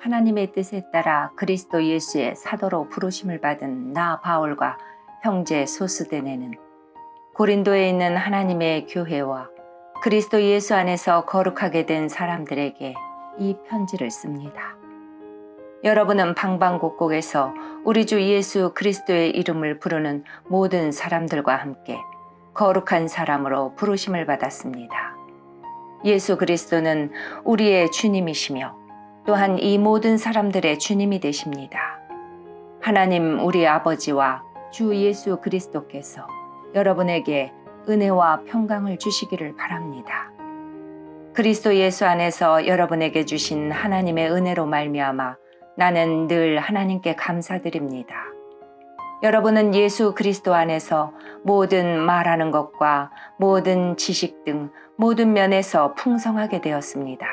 하나님의 뜻에 따라 그리스도 예수의 사도로 부르심을 받은 나 바울과 형제 소스데네는 고린도에 있는 하나님의 교회와 그리스도 예수 안에서 거룩하게 된 사람들에게 이 편지를 씁니다. 여러분은 방방곡곡에서 우리 주 예수 그리스도의 이름을 부르는 모든 사람들과 함께 거룩한 사람으로 부르심을 받았습니다. 예수 그리스도는 우리의 주님이시며 또한 이 모든 사람들의 주님이 되십니다. 하나님 우리 아버지와 주 예수 그리스도께서 여러분에게 은혜와 평강을 주시기를 바랍니다. 그리스도 예수 안에서 여러분에게 주신 하나님의 은혜로 말미암아 나는 늘 하나님께 감사드립니다. 여러분은 예수 그리스도 안에서 모든 말하는 것과 모든 지식 등 모든 면에서 풍성하게 되었습니다.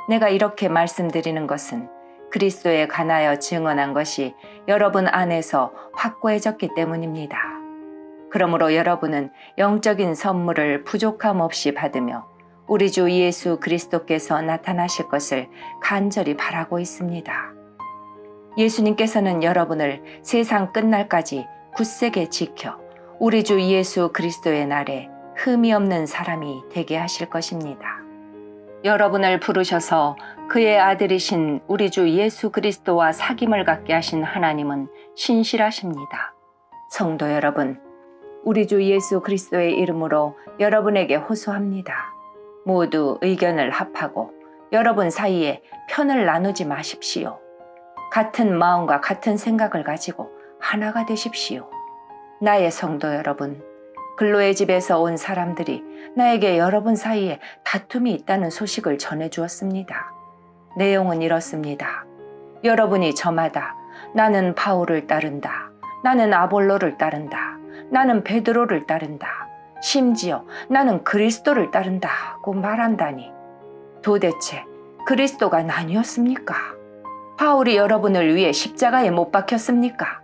내가 이렇게 말씀드리는 것은 그리스도에 관하여 증언한 것이 여러분 안에서 확고해졌기 때문입니다. 그러므로 여러분은 영적인 선물을 부족함 없이 받으며 우리 주 예수 그리스도께서 나타나실 것을 간절히 바라고 있습니다. 예수님께서는 여러분을 세상 끝날까지 굳세게 지켜 우리 주 예수 그리스도의 날에 흠이 없는 사람이 되게 하실 것입니다. 여러분을 부르셔서 그의 아들이신 우리 주 예수 그리스도와 사귐을 갖게 하신 하나님은 신실하십니다. 성도 여러분, 우리 주 예수 그리스도의 이름으로 여러분에게 호소합니다. 모두 의견을 합하고 여러분 사이에 편을 나누지 마십시오. 같은 마음과 같은 생각을 가지고 하나가 되십시오. 나의 성도 여러분, 근로의 집에서 온 사람들이 나에게 여러분 사이에 다툼이 있다는 소식을 전해주었습니다. 내용은 이렇습니다. 여러분이 저마다 나는 바울을 따른다. 나는 아볼로를 따른다. 나는 베드로를 따른다. 심지어 나는 그리스도를 따른다고 말한다니 도대체 그리스도가 나뉘었습니까? 바울이 여러분을 위해 십자가에 못 박혔습니까?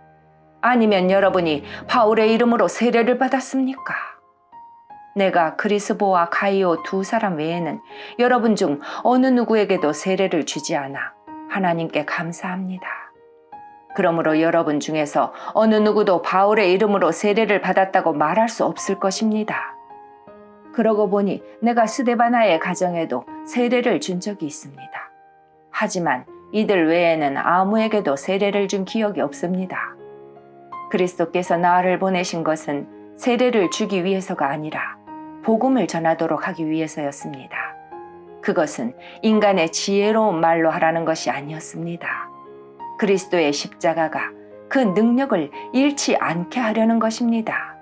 아니면 여러분이 바울의 이름으로 세례를 받았습니까? 내가 그리스보와 가이오 두 사람 외에는 여러분 중 어느 누구에게도 세례를 주지 않아 하나님께 감사합니다. 그러므로 여러분 중에서 어느 누구도 바울의 이름으로 세례를 받았다고 말할 수 없을 것입니다. 그러고 보니 내가 스데바나의 가정에도 세례를 준 적이 있습니다. 하지만 이들 외에는 아무에게도 세례를 준 기억이 없습니다. 그리스도께서 나를 보내신 것은 세례를 주기 위해서가 아니라 복음을 전하도록 하기 위해서였습니다. 그것은 인간의 지혜로운 말로 하라는 것이 아니었습니다. 그리스도의 십자가가 그 능력을 잃지 않게 하려는 것입니다.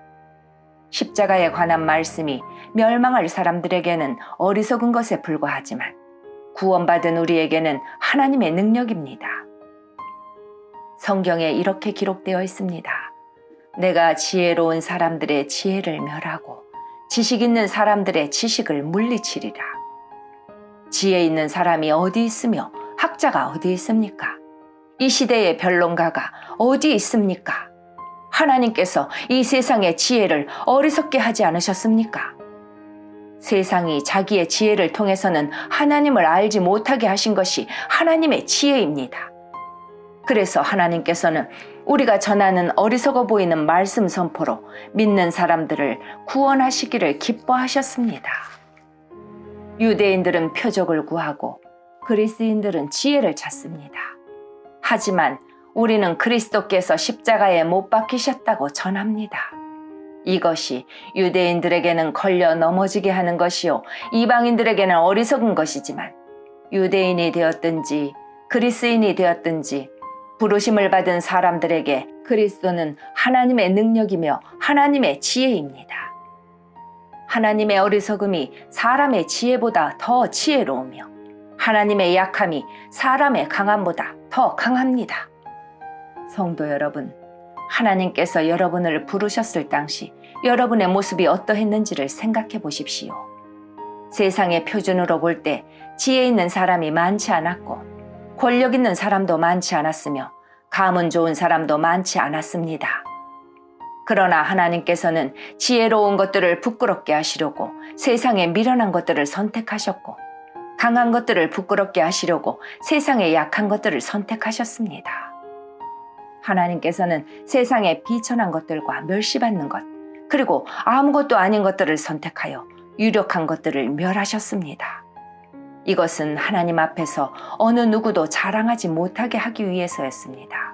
십자가에 관한 말씀이 멸망할 사람들에게는 어리석은 것에 불과하지만 구원받은 우리에게는 하나님의 능력입니다. 성경에 이렇게 기록되어 있습니다. 내가 지혜로운 사람들의 지혜를 멸하고 지식 있는 사람들의 지식을 물리치리라. 지혜 있는 사람이 어디 있으며 학자가 어디 있습니까? 이 시대의 변론가가 어디 있습니까? 하나님께서 이 세상의 지혜를 어리석게 하지 않으셨습니까? 세상이 자기의 지혜를 통해서는 하나님을 알지 못하게 하신 것이 하나님의 지혜입니다. 그래서 하나님께서는 우리가 전하는 어리석어 보이는 말씀 선포로 믿는 사람들을 구원하시기를 기뻐하셨습니다. 유대인들은 표적을 구하고 그리스인들은 지혜를 찾습니다. 하지만 우리는 그리스도께서 십자가에 못 박히셨다고 전합니다. 이것이 유대인들에게는 걸려 넘어지게 하는 것이요 이방인들에게는 어리석은 것이지만 유대인이 되었든지 그리스인이 되었든지 부르심을 받은 사람들에게 그리스도는 하나님의 능력이며 하나님의 지혜입니다. 하나님의 어리석음이 사람의 지혜보다 더 지혜로우며 하나님의 약함이 사람의 강함보다 더 강합니다. 성도 여러분, 하나님께서 여러분을 부르셨을 당시 여러분의 모습이 어떠했는지를 생각해 보십시오. 세상의 표준으로 볼 때 지혜 있는 사람이 많지 않았고 권력 있는 사람도 많지 않았으며 가문 좋은 사람도 많지 않았습니다. 그러나 하나님께서는 지혜로운 것들을 부끄럽게 하시려고 세상에 미련한 것들을 선택하셨고 강한 것들을 부끄럽게 하시려고 세상의 약한 것들을 선택하셨습니다. 하나님께서는 세상의 비천한 것들과 멸시받는 것, 그리고 아무것도 아닌 것들을 선택하여 유력한 것들을 멸하셨습니다. 이것은 하나님 앞에서 어느 누구도 자랑하지 못하게 하기 위해서였습니다.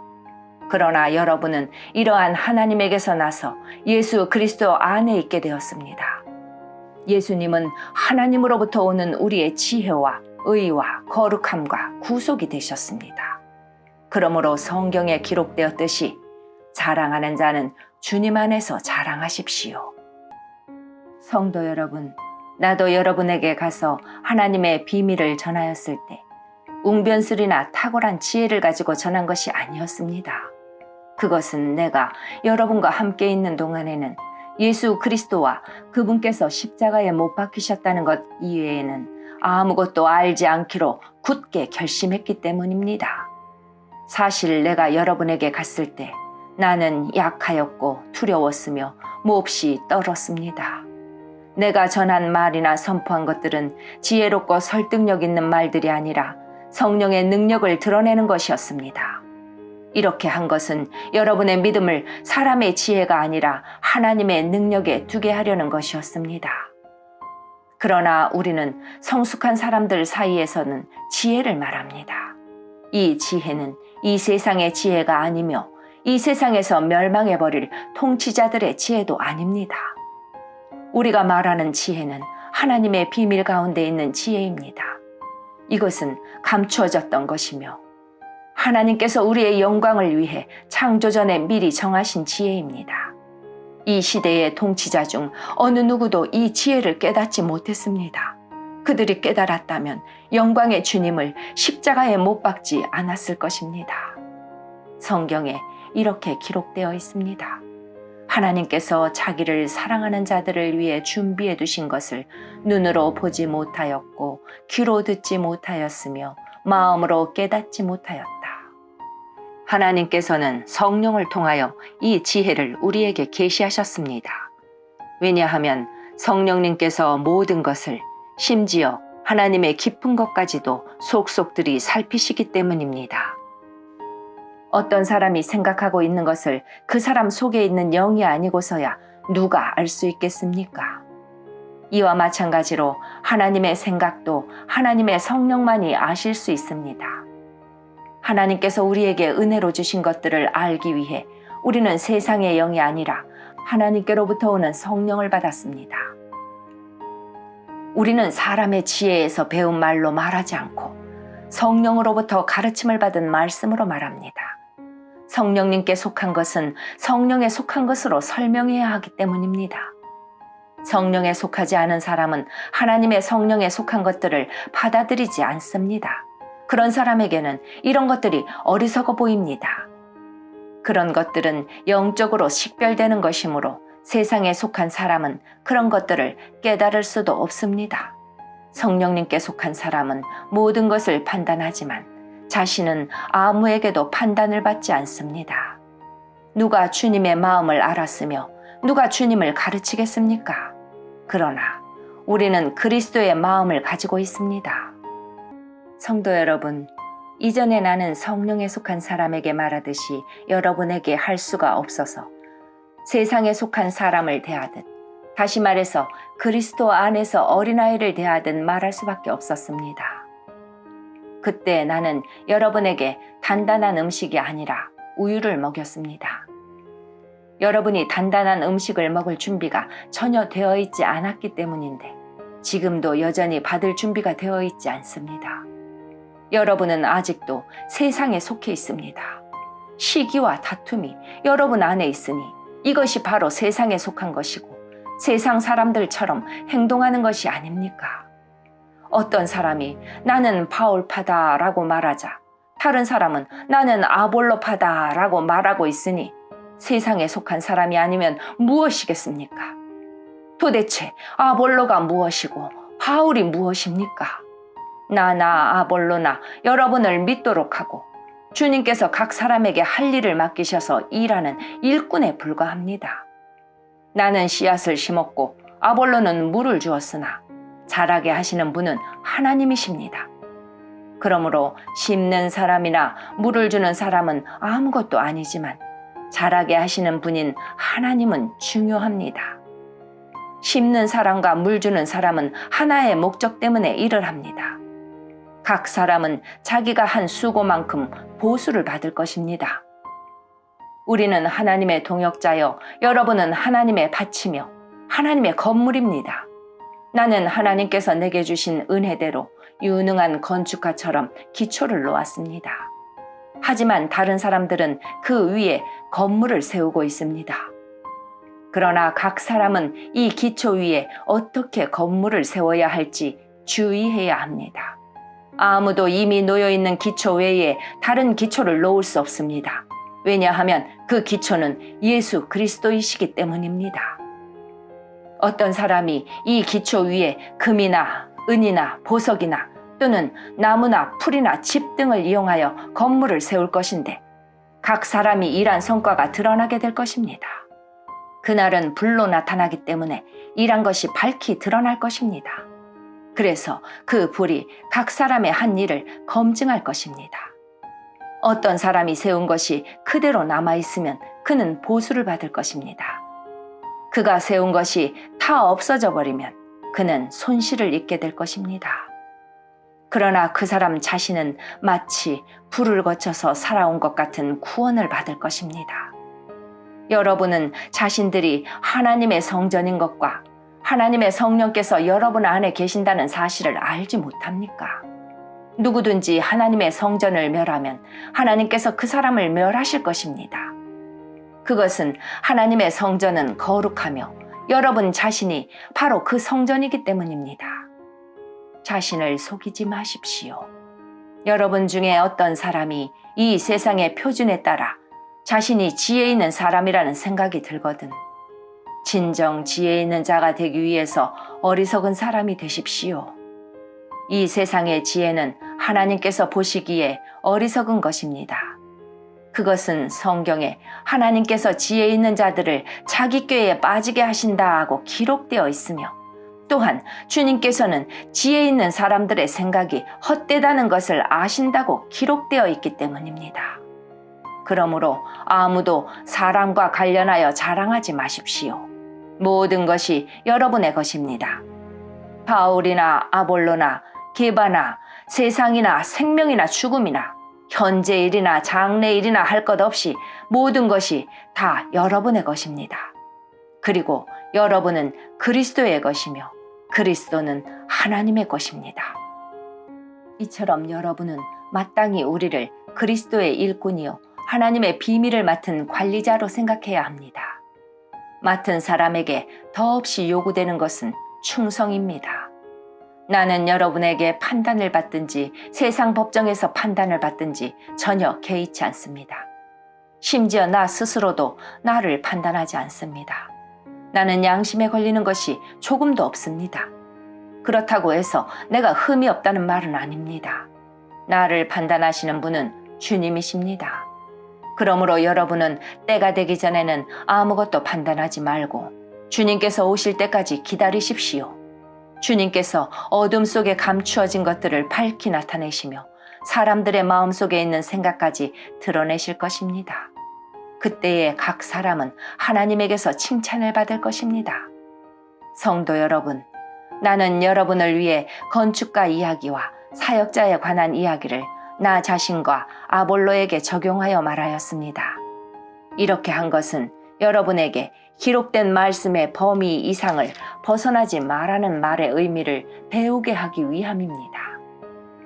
그러나 여러분은 이러한 하나님에게서 나서 예수 그리스도 안에 있게 되었습니다. 예수님은 하나님으로부터 오는 우리의 지혜와 의와 거룩함과 구속이 되셨습니다. 그러므로 성경에 기록되었듯이 자랑하는 자는 주님 안에서 자랑하십시오. 성도 여러분, 나도 여러분에게 가서 하나님의 비밀을 전하였을 때 웅변술이나 탁월한 지혜를 가지고 전한 것이 아니었습니다. 그것은 내가 여러분과 함께 있는 동안에는 예수 그리스도와 그분께서 십자가에 못 박히셨다는 것 이외에는 아무것도 알지 않기로 굳게 결심했기 때문입니다. 사실 내가 여러분에게 갔을 때 나는 약하였고 두려웠으며 몹시 떨었습니다. 내가 전한 말이나 선포한 것들은 지혜롭고 설득력 있는 말들이 아니라 성령의 능력을 드러내는 것이었습니다. 이렇게 한 것은 여러분의 믿음을 사람의 지혜가 아니라 하나님의 능력에 두게 하려는 것이었습니다. 그러나 우리는 성숙한 사람들 사이에서는 지혜를 말합니다. 이 지혜는 이 세상의 지혜가 아니며 이 세상에서 멸망해버릴 통치자들의 지혜도 아닙니다. 우리가 말하는 지혜는 하나님의 비밀 가운데 있는 지혜입니다. 이것은 감추어졌던 것이며 하나님께서 우리의 영광을 위해 창조전에 미리 정하신 지혜입니다. 이 시대의 통치자 중 어느 누구도 이 지혜를 깨닫지 못했습니다. 그들이 깨달았다면 영광의 주님을 십자가에 못 박지 않았을 것입니다. 성경에 이렇게 기록되어 있습니다. 하나님께서 자기를 사랑하는 자들을 위해 준비해 두신 것을 눈으로 보지 못하였고 귀로 듣지 못하였으며 마음으로 깨닫지 못하였다. 하나님께서는 성령을 통하여 이 지혜를 우리에게 계시하셨습니다. 왜냐하면 성령님께서 모든 것을 심지어 하나님의 깊은 것까지도 속속들이 살피시기 때문입니다. 어떤 사람이 생각하고 있는 것을 그 사람 속에 있는 영이 아니고서야 누가 알 수 있겠습니까? 이와 마찬가지로 하나님의 생각도 하나님의 성령만이 아실 수 있습니다. 하나님께서 우리에게 은혜로 주신 것들을 알기 위해 우리는 세상의 영이 아니라 하나님께로부터 오는 성령을 받았습니다. 우리는 사람의 지혜에서 배운 말로 말하지 않고 성령으로부터 가르침을 받은 말씀으로 말합니다. 성령님께 속한 것은 성령에 속한 것으로 설명해야 하기 때문입니다. 성령에 속하지 않은 사람은 하나님의 성령에 속한 것들을 받아들이지 않습니다. 그런 사람에게는 이런 것들이 어리석어 보입니다. 그런 것들은 영적으로 식별되는 것이므로 세상에 속한 사람은 그런 것들을 깨달을 수도 없습니다. 성령님께 속한 사람은 모든 것을 판단하지만 자신은 아무에게도 판단을 받지 않습니다. 누가 주님의 마음을 알았으며 누가 주님을 가르치겠습니까? 그러나 우리는 그리스도의 마음을 가지고 있습니다. 성도 여러분, 이전에 나는 성령에 속한 사람에게 말하듯이 여러분에게 할 수가 없어서 세상에 속한 사람을 대하듯, 다시 말해서 그리스도 안에서 어린아이를 대하듯 말할 수밖에 없었습니다. 그때 나는 여러분에게 단단한 음식이 아니라 우유를 먹였습니다. 여러분이 단단한 음식을 먹을 준비가 전혀 되어 있지 않았기 때문인데 지금도 여전히 받을 준비가 되어 있지 않습니다. 여러분은 아직도 세상에 속해 있습니다. 시기와 다툼이 여러분 안에 있으니 이것이 바로 세상에 속한 것이고 세상 사람들처럼 행동하는 것이 아닙니까? 어떤 사람이 나는 바울파다라고 말하자 다른 사람은 나는 아볼로파다라고 말하고 있으니 세상에 속한 사람이 아니면 무엇이겠습니까? 도대체 아볼로가 무엇이고 바울이 무엇입니까? 나나 아볼로나 여러분을 믿도록 하고 주님께서 각 사람에게 할 일을 맡기셔서 일하는 일꾼에 불과합니다. 나는 씨앗을 심었고 아볼로는 물을 주었으나 자라게 하시는 분은 하나님이십니다. 그러므로 심는 사람이나 물을 주는 사람은 아무것도 아니지만 자라게 하시는 분인 하나님은 중요합니다. 심는 사람과 물 주는 사람은 하나의 목적 때문에 일을 합니다. 각 사람은 자기가 한 수고만큼 보수를 받을 것입니다. 우리는 하나님의 동역자여 여러분은 하나님의 밭이며 하나님의 건물입니다. 나는 하나님께서 내게 주신 은혜대로 유능한 건축가처럼 기초를 놓았습니다. 하지만 다른 사람들은 그 위에 건물을 세우고 있습니다. 그러나 각 사람은 이 기초 위에 어떻게 건물을 세워야 할지 주의해야 합니다. 아무도 이미 놓여있는 기초 외에 다른 기초를 놓을 수 없습니다. 왜냐하면 그 기초는 예수 그리스도이시기 때문입니다. 어떤 사람이 이 기초 위에 금이나 은이나 보석이나 또는 나무나 풀이나 집 등을 이용하여 건물을 세울 것인데 각 사람이 일한 성과가 드러나게 될 것입니다. 그날은 불로 나타나기 때문에 일한 것이 밝히 드러날 것입니다. 그래서 그 불이 각 사람의 한 일을 검증할 것입니다. 어떤 사람이 세운 것이 그대로 남아있으면 그는 보수를 받을 것입니다. 그가 세운 것이 다 없어져 버리면 그는 손실을 입게 될 것입니다. 그러나 그 사람 자신은 마치 불을 거쳐서 살아온 것 같은 구원을 받을 것입니다. 여러분은 자신들이 하나님의 성전인 것과 하나님의 성령께서 여러분 안에 계신다는 사실을 알지 못합니까? 누구든지 하나님의 성전을 멸하면 하나님께서 그 사람을 멸하실 것입니다. 그것은 하나님의 성전은 거룩하며 여러분 자신이 바로 그 성전이기 때문입니다. 자신을 속이지 마십시오. 여러분 중에 어떤 사람이 이 세상의 표준에 따라 자신이 지혜 있는 사람이라는 생각이 들거든 진정 지혜 있는 자가 되기 위해서 어리석은 사람이 되십시오. 이 세상의 지혜는 하나님께서 보시기에 어리석은 것입니다. 그것은 성경에 하나님께서 지혜 있는 자들을 자기 꾀에 빠지게 하신다고 기록되어 있으며 또한 주님께서는 지혜 있는 사람들의 생각이 헛되다는 것을 아신다고 기록되어 있기 때문입니다. 그러므로 아무도 사람과 관련하여 자랑하지 마십시오. 모든 것이 여러분의 것입니다. 바울이나 아볼로나 게바나 세상이나 생명이나 죽음이나 현재일이나 장래일이나 할 것 없이 모든 것이 다 여러분의 것입니다. 그리고 여러분은 그리스도의 것이며 그리스도는 하나님의 것입니다. 이처럼 여러분은 마땅히 우리를 그리스도의 일꾼이요 하나님의 비밀을 맡은 관리자로 생각해야 합니다. 맡은 사람에게 더없이 요구되는 것은 충성입니다. 나는 여러분에게 판단을 받든지 세상 법정에서 판단을 받든지 전혀 개의치 않습니다. 심지어 나 스스로도 나를 판단하지 않습니다. 나는 양심에 걸리는 것이 조금도 없습니다. 그렇다고 해서 내가 흠이 없다는 말은 아닙니다. 나를 판단하시는 분은 주님이십니다. 그러므로 여러분은 때가 되기 전에는 아무것도 판단하지 말고 주님께서 오실 때까지 기다리십시오. 주님께서 어둠 속에 감추어진 것들을 밝히 나타내시며 사람들의 마음속에 있는 생각까지 드러내실 것입니다. 그때에 각 사람은 하나님에게서 칭찬을 받을 것입니다. 성도 여러분, 나는 여러분을 위해 건축가 이야기와 사역자에 관한 이야기를 나 자신과 아볼로에게 적용하여 말하였습니다. 이렇게 한 것은 여러분에게 기록된 말씀의 범위 이상을 벗어나지 말라는 말의 의미를 배우게 하기 위함입니다.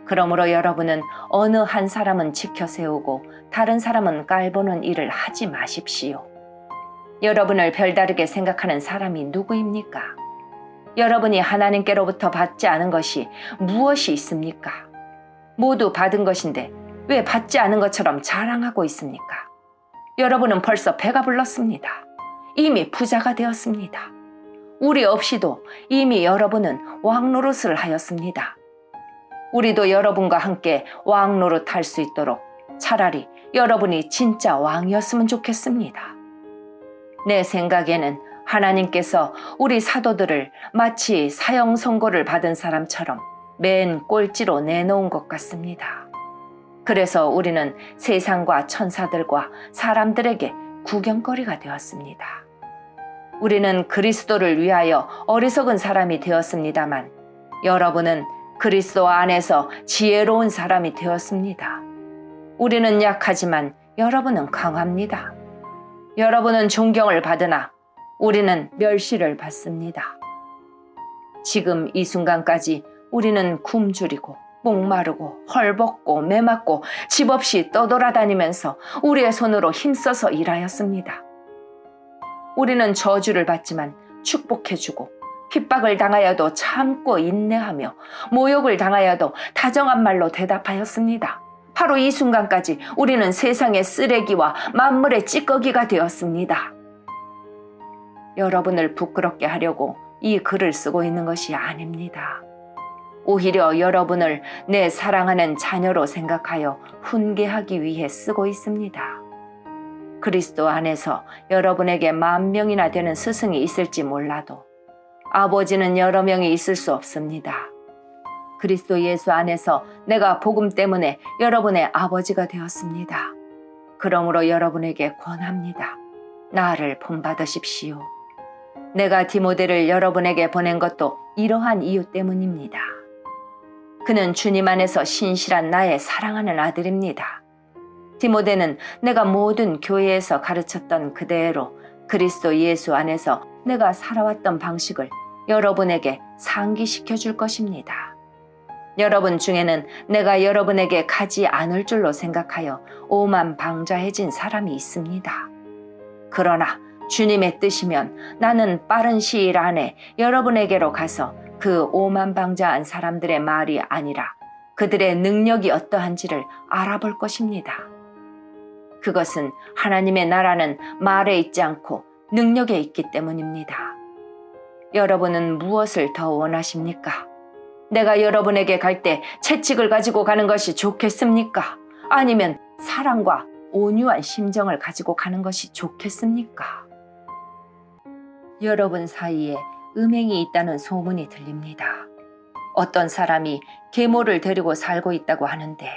그러므로 여러분은 어느 한 사람은 지켜 세우고 다른 사람은 깔보는 일을 하지 마십시오. 여러분을 별다르게 생각하는 사람이 누구입니까? 여러분이 하나님께로부터 받지 않은 것이 무엇이 있습니까? 모두 받은 것인데 왜 받지 않은 것처럼 자랑하고 있습니까? 여러분은 벌써 배가 불렀습니다. 이미 부자가 되었습니다. 우리 없이도 이미 여러분은 왕노릇을 하였습니다. 우리도 여러분과 함께 왕노릇 할 수 있도록 차라리 여러분이 진짜 왕이었으면 좋겠습니다. 내 생각에는 하나님께서 우리 사도들을 마치 사형 선고를 받은 사람처럼 맨 꼴찌로 내놓은 것 같습니다. 그래서 우리는 세상과 천사들과 사람들에게 구경거리가 되었습니다. 우리는 그리스도를 위하여 어리석은 사람이 되었습니다만 여러분은 그리스도 안에서 지혜로운 사람이 되었습니다. 우리는 약하지만 여러분은 강합니다. 여러분은 존경을 받으나 우리는 멸시를 받습니다. 지금 이 순간까지 우리는 굶주리고 목마르고 헐벗고 매맞고 집 없이 떠돌아다니면서 우리의 손으로 힘써서 일하였습니다. 우리는 저주를 받지만 축복해주고 핍박을 당하여도 참고 인내하며 모욕을 당하여도 다정한 말로 대답하였습니다. 바로 이 순간까지 우리는 세상의 쓰레기와 만물의 찌꺼기가 되었습니다. 여러분을 부끄럽게 하려고 이 글을 쓰고 있는 것이 아닙니다. 오히려 여러분을 내 사랑하는 자녀로 생각하여 훈계하기 위해 쓰고 있습니다. 그리스도 안에서 여러분에게 10,000명이나 되는 스승이 있을지 몰라도 아버지는 여러 명이 있을 수 없습니다. 그리스도 예수 안에서 내가 복음 때문에 여러분의 아버지가 되었습니다. 그러므로 여러분에게 권합니다. 나를 본받으십시오. 내가 디모데를 여러분에게 보낸 것도 이러한 이유 때문입니다. 그는 주님 안에서 신실한 나의 사랑하는 아들입니다. 디모데는 내가 모든 교회에서 가르쳤던 그대로 그리스도 예수 안에서 내가 살아왔던 방식을 여러분에게 상기시켜 줄 것입니다. 여러분 중에는 내가 여러분에게 가지 않을 줄로 생각하여 오만방자해진 사람이 있습니다. 그러나 주님의 뜻이면 나는 빠른 시일 안에 여러분에게로 가서 그 오만방자한 사람들의 말이 아니라 그들의 능력이 어떠한지를 알아볼 것입니다. 그것은 하나님의 나라는 말에 있지 않고 능력에 있기 때문입니다. 여러분은 무엇을 더 원하십니까? 내가 여러분에게 갈 때 채찍을 가지고 가는 것이 좋겠습니까? 아니면 사랑과 온유한 심정을 가지고 가는 것이 좋겠습니까? 여러분 사이에 음행이 있다는 소문이 들립니다. 어떤 사람이 계모를 데리고 살고 있다고 하는데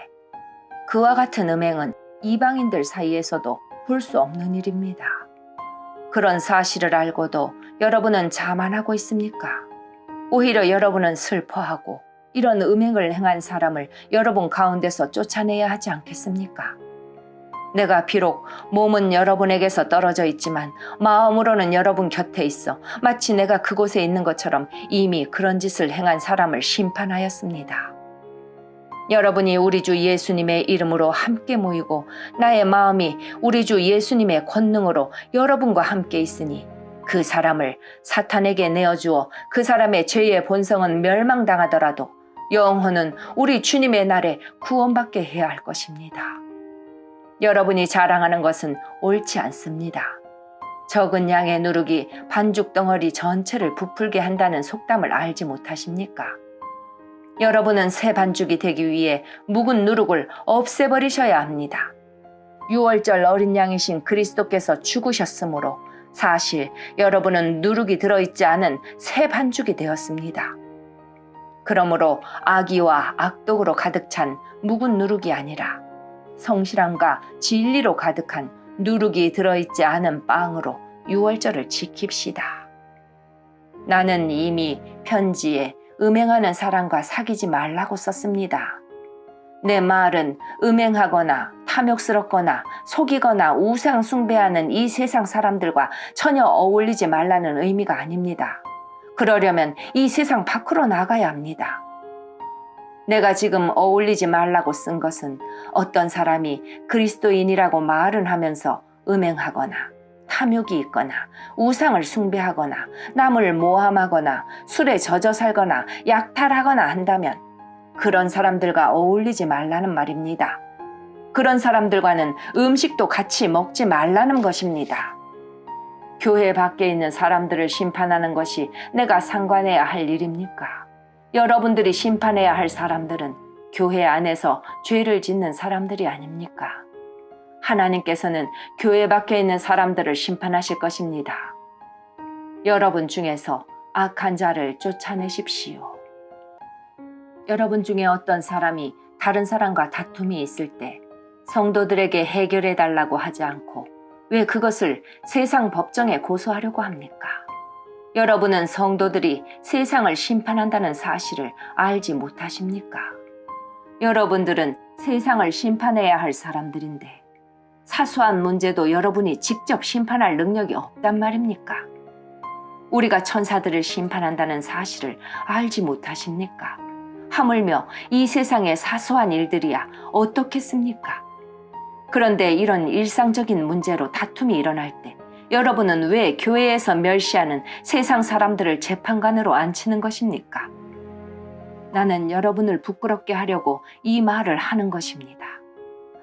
그와 같은 음행은 이방인들 사이에서도 볼 수 없는 일입니다. 그런 사실을 알고도 여러분은 자만하고 있습니까? 오히려 여러분은 슬퍼하고 이런 음행을 행한 사람을 여러분 가운데서 쫓아내야 하지 않겠습니까? 내가 비록 몸은 여러분에게서 떨어져 있지만 마음으로는 여러분 곁에 있어 마치 내가 그곳에 있는 것처럼 이미 그런 짓을 행한 사람을 심판하였습니다. 여러분이 우리 주 예수님의 이름으로 함께 모이고 나의 마음이 우리 주 예수님의 권능으로 여러분과 함께 있으니 그 사람을 사탄에게 내어주어 그 사람의 죄의 본성은 멸망당하더라도 영혼은 우리 주님의 날에 구원받게 해야 할 것입니다. 여러분이 자랑하는 것은 옳지 않습니다. 적은 양의 누룩이 반죽 덩어리 전체를 부풀게 한다는 속담을 알지 못하십니까? 여러분은 새 반죽이 되기 위해 묵은 누룩을 없애버리셔야 합니다. 유월절 어린 양이신 그리스도께서 죽으셨으므로 사실 여러분은 누룩이 들어있지 않은 새 반죽이 되었습니다. 그러므로 악의와 악독으로 가득 찬 묵은 누룩이 아니라 성실함과 진리로 가득한 누룩이 들어있지 않은 빵으로 유월절을 지킵시다. 나는 이미 편지에 음행하는 사람과 사귀지 말라고 썼습니다. 내 말은 음행하거나 탐욕스럽거나 속이거나 우상 숭배하는 이 세상 사람들과 전혀 어울리지 말라는 의미가 아닙니다. 그러려면 이 세상 밖으로 나가야 합니다. 내가 지금 어울리지 말라고 쓴 것은 어떤 사람이 그리스도인이라고 말은 하면서 음행하거나 탐욕이 있거나 우상을 숭배하거나 남을 모함하거나 술에 젖어 살거나 약탈하거나 한다면 그런 사람들과 어울리지 말라는 말입니다. 그런 사람들과는 음식도 같이 먹지 말라는 것입니다. 교회 밖에 있는 사람들을 심판하는 것이 내가 상관해야 할 일입니까? 여러분들이 심판해야 할 사람들은 교회 안에서 죄를 짓는 사람들이 아닙니까? 하나님께서는 교회 밖에 있는 사람들을 심판하실 것입니다. 여러분 중에서 악한 자를 쫓아내십시오. 여러분 중에 어떤 사람이 다른 사람과 다툼이 있을 때 성도들에게 해결해 달라고 하지 않고 왜 그것을 세상 법정에 고소하려고 합니까? 여러분은 성도들이 세상을 심판한다는 사실을 알지 못하십니까? 여러분들은 세상을 심판해야 할 사람들인데 사소한 문제도 여러분이 직접 심판할 능력이 없단 말입니까? 우리가 천사들을 심판한다는 사실을 알지 못하십니까? 하물며 이 세상의 사소한 일들이야 어떻겠습니까? 그런데 이런 일상적인 문제로 다툼이 일어날 때 여러분은 왜 교회에서 멸시하는 세상 사람들을 재판관으로 앉히는 것입니까? 나는 여러분을 부끄럽게 하려고 이 말을 하는 것입니다.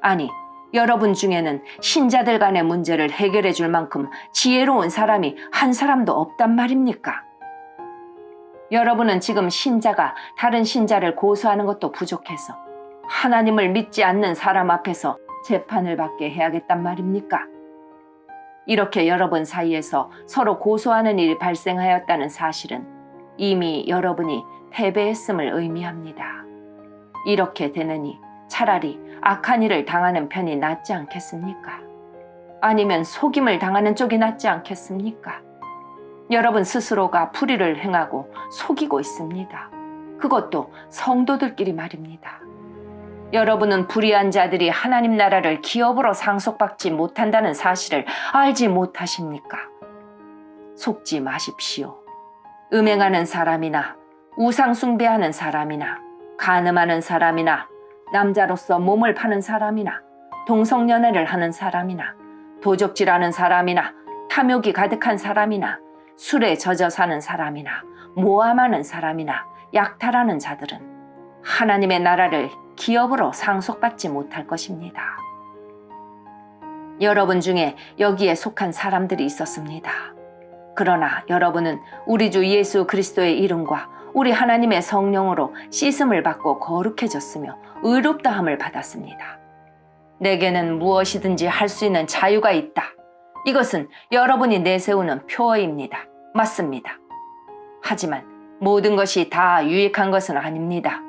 아니, 여러분 중에는 신자들 간의 문제를 해결해 줄 만큼 지혜로운 사람이 한 사람도 없단 말입니까? 여러분은 지금 신자가 다른 신자를 고소하는 것도 부족해서 하나님을 믿지 않는 사람 앞에서 재판을 받게 해야겠단 말입니까? 이렇게 여러분 사이에서 서로 고소하는 일이 발생하였다는 사실은 이미 여러분이 패배했음을 의미합니다. 이렇게 되느니 차라리 악한 일을 당하는 편이 낫지 않겠습니까? 아니면 속임을 당하는 쪽이 낫지 않겠습니까? 여러분 스스로가 불의를 행하고 속이고 있습니다. 그것도 성도들끼리 말입니다. 여러분은 불의한 자들이 하나님 나라를 기업으로 상속받지 못한다는 사실을 알지 못하십니까? 속지 마십시오. 음행하는 사람이나 우상 숭배하는 사람이나 간음하는 사람이나 남자로서 몸을 파는 사람이나 동성연애를 하는 사람이나 도적질하는 사람이나 탐욕이 가득한 사람이나 술에 젖어 사는 사람이나 모함하는 사람이나 약탈하는 자들은 하나님의 나라를 기업으로 상속받지 못할 것입니다. 여러분 중에 여기에 속한 사람들이 있었습니다. 그러나 여러분은 우리 주 예수 그리스도의 이름과 우리 하나님의 성령으로 씻음을 받고 거룩해졌으며 의롭다함을 받았습니다. 내게는 무엇이든지 할 수 있는 자유가 있다. 이것은 여러분이 내세우는 표어입니다. 맞습니다. 하지만 모든 것이 다 유익한 것은 아닙니다.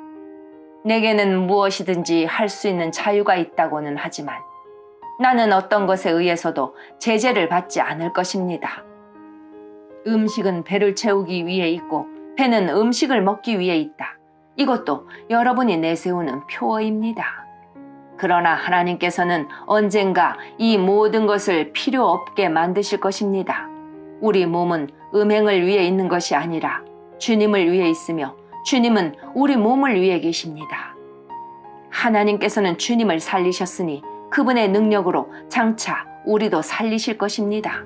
내게는 무엇이든지 할 수 있는 자유가 있다고는 하지만 나는 어떤 것에 의해서도 제재를 받지 않을 것입니다. 음식은 배를 채우기 위해 있고 배는 음식을 먹기 위해 있다. 이것도 여러분이 내세우는 표어입니다. 그러나 하나님께서는 언젠가 이 모든 것을 필요 없게 만드실 것입니다. 우리 몸은 음행을 위해 있는 것이 아니라 주님을 위해 있으며 주님은 우리 몸을 위해 계십니다. 하나님께서는 주님을 살리셨으니 그분의 능력으로 장차 우리도 살리실 것입니다.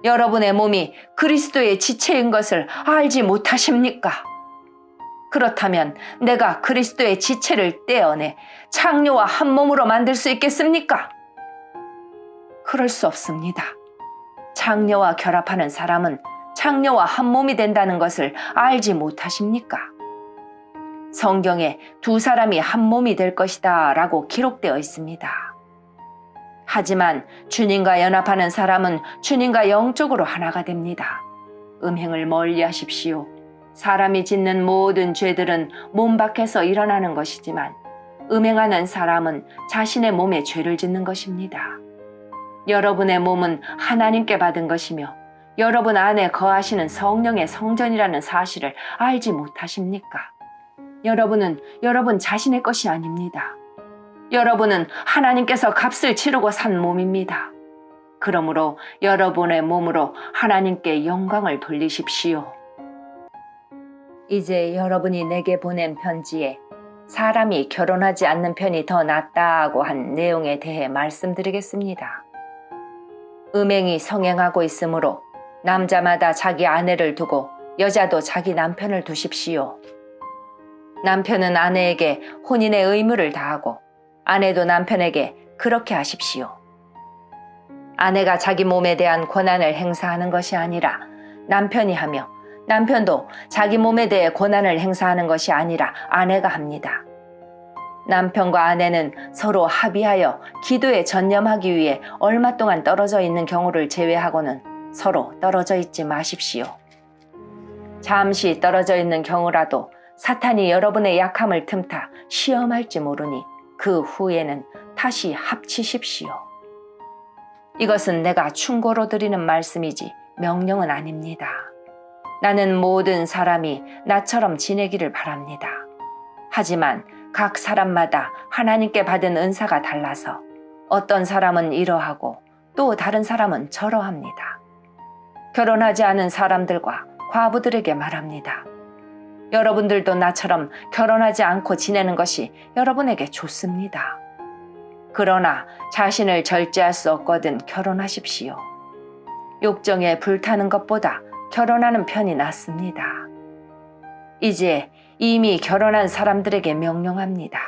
여러분의 몸이 그리스도의 지체인 것을 알지 못하십니까? 그렇다면 내가 그리스도의 지체를 떼어내 창녀와 한 몸으로 만들 수 있겠습니까? 그럴 수 없습니다. 창녀와 결합하는 사람은 창녀와 한 몸이 된다는 것을 알지 못하십니까? 성경에 두 사람이 한 몸이 될 것이다 라고 기록되어 있습니다. 하지만 주님과 연합하는 사람은 주님과 영적으로 하나가 됩니다. 음행을 멀리 하십시오. 사람이 짓는 모든 죄들은 몸 밖에서 일어나는 것이지만 음행하는 사람은 자신의 몸에 죄를 짓는 것입니다. 여러분의 몸은 하나님께 받은 것이며 여러분 안에 거하시는 성령의 성전이라는 사실을 알지 못하십니까? 여러분은 여러분 자신의 것이 아닙니다. 여러분은 하나님께서 값을 치르고 산 몸입니다. 그러므로 여러분의 몸으로 하나님께 영광을 돌리십시오. 이제 여러분이 내게 보낸 편지에 사람이 결혼하지 않는 편이 더 낫다고 한 내용에 대해 말씀드리겠습니다. 음행이 성행하고 있으므로 남자마다 자기 아내를 두고 여자도 자기 남편을 두십시오. 남편은 아내에게 혼인의 의무를 다하고 아내도 남편에게 그렇게 하십시오. 아내가 자기 몸에 대한 권한을 행사하는 것이 아니라 남편이 하며 남편도 자기 몸에 대해 권한을 행사하는 것이 아니라 아내가 합니다. 남편과 아내는 서로 합의하여 기도에 전념하기 위해 얼마 동안 떨어져 있는 경우를 제외하고는 서로 떨어져 있지 마십시오. 잠시 떨어져 있는 경우라도 사탄이 여러분의 약함을 틈타 시험할지 모르니 그 후에는 다시 합치십시오. 이것은 내가 충고로 드리는 말씀이지 명령은 아닙니다. 나는 모든 사람이 나처럼 지내기를 바랍니다. 하지만 각 사람마다 하나님께 받은 은사가 달라서 어떤 사람은 이러하고 또 다른 사람은 저러합니다. 결혼하지 않은 사람들과 과부들에게 말합니다. 여러분들도 나처럼 결혼하지 않고 지내는 것이 여러분에게 좋습니다. 그러나 자신을 절제할 수 없거든 결혼하십시오. 욕정에 불타는 것보다 결혼하는 편이 낫습니다. 이제 이미 결혼한 사람들에게 명령합니다.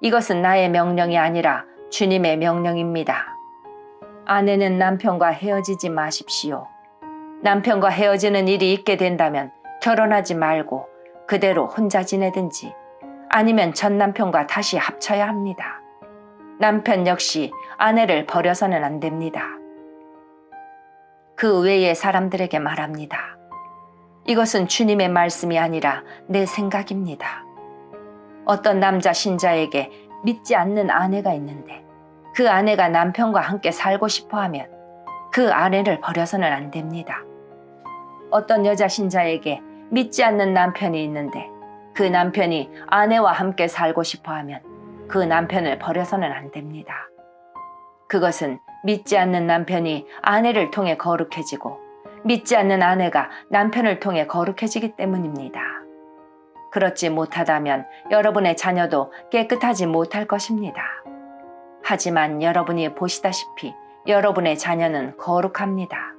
이것은 나의 명령이 아니라 주님의 명령입니다. 아내는 남편과 헤어지지 마십시오. 남편과 헤어지는 일이 있게 된다면 결혼하지 말고 그대로 혼자 지내든지 아니면 전 남편과 다시 합쳐야 합니다. 남편 역시 아내를 버려서는 안 됩니다. 그 외의 사람들에게 말합니다. 이것은 주님의 말씀이 아니라 내 생각입니다. 어떤 남자 신자에게 믿지 않는 아내가 있는데 그 아내가 남편과 함께 살고 싶어 하면 그 아내를 버려서는 안 됩니다. 어떤 여자 신자에게 믿지 않는 남편이 있는데 그 남편이 아내와 함께 살고 싶어 하면 그 남편을 버려서는 안 됩니다. 그것은 믿지 않는 남편이 아내를 통해 거룩해지고 믿지 않는 아내가 남편을 통해 거룩해지기 때문입니다. 그렇지 못하다면 여러분의 자녀도 깨끗하지 못할 것입니다. 하지만 여러분이 보시다시피 여러분의 자녀는 거룩합니다.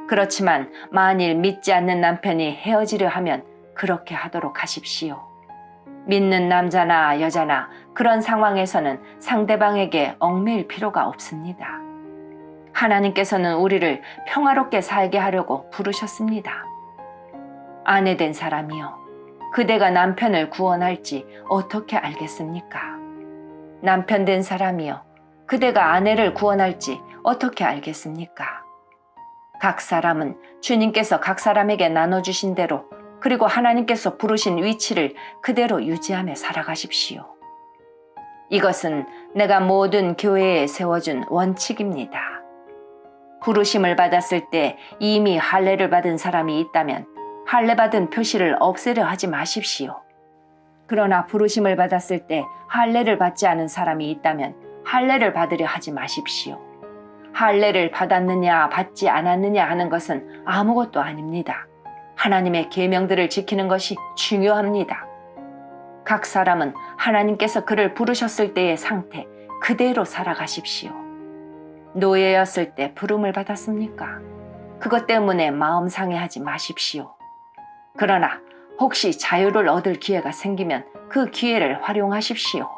그렇지만 만일 믿지 않는 남편이 헤어지려 하면 그렇게 하도록 하십시오. 믿는 남자나 여자나 그런 상황에서는 상대방에게 얽매일 필요가 없습니다. 하나님께서는 우리를 평화롭게 살게 하려고 부르셨습니다. 아내 된 사람이여, 그대가 남편을 구원할지 어떻게 알겠습니까? 남편 된 사람이여, 그대가 아내를 구원할지 어떻게 알겠습니까? 각 사람은 주님께서 각 사람에게 나눠주신 대로 그리고 하나님께서 부르신 위치를 그대로 유지하며 살아가십시오. 이것은 내가 모든 교회에 세워준 원칙입니다. 부르심을 받았을 때 이미 할례를 받은 사람이 있다면 할례 받은 표시를 없애려 하지 마십시오. 그러나 부르심을 받았을 때 할례를 받지 않은 사람이 있다면 할례를 받으려 하지 마십시오. 할례를 받았느냐 받지 않았느냐 하는 것은 아무것도 아닙니다. 하나님의 계명들을 지키는 것이 중요합니다. 각 사람은 하나님께서 그를 부르셨을 때의 상태 그대로 살아가십시오. 노예였을 때 부름을 받았습니까? 그것 때문에 마음 상해하지 마십시오. 그러나 혹시 자유를 얻을 기회가 생기면 그 기회를 활용하십시오.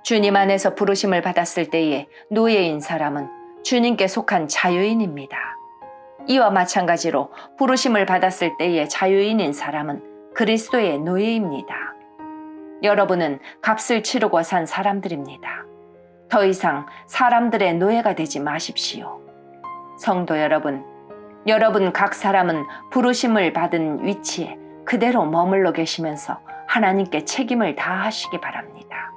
주님 안에서 부르심을 받았을 때의 노예인 사람은 주님께 속한 자유인입니다. 이와 마찬가지로 부르심을 받았을 때의 자유인인 사람은 그리스도의 노예입니다. 여러분은 값을 치르고 산 사람들입니다. 더 이상 사람들의 노예가 되지 마십시오. 성도 여러분, 여러분 각 사람은 부르심을 받은 위치에 그대로 머물러 계시면서 하나님께 책임을 다하시기 바랍니다.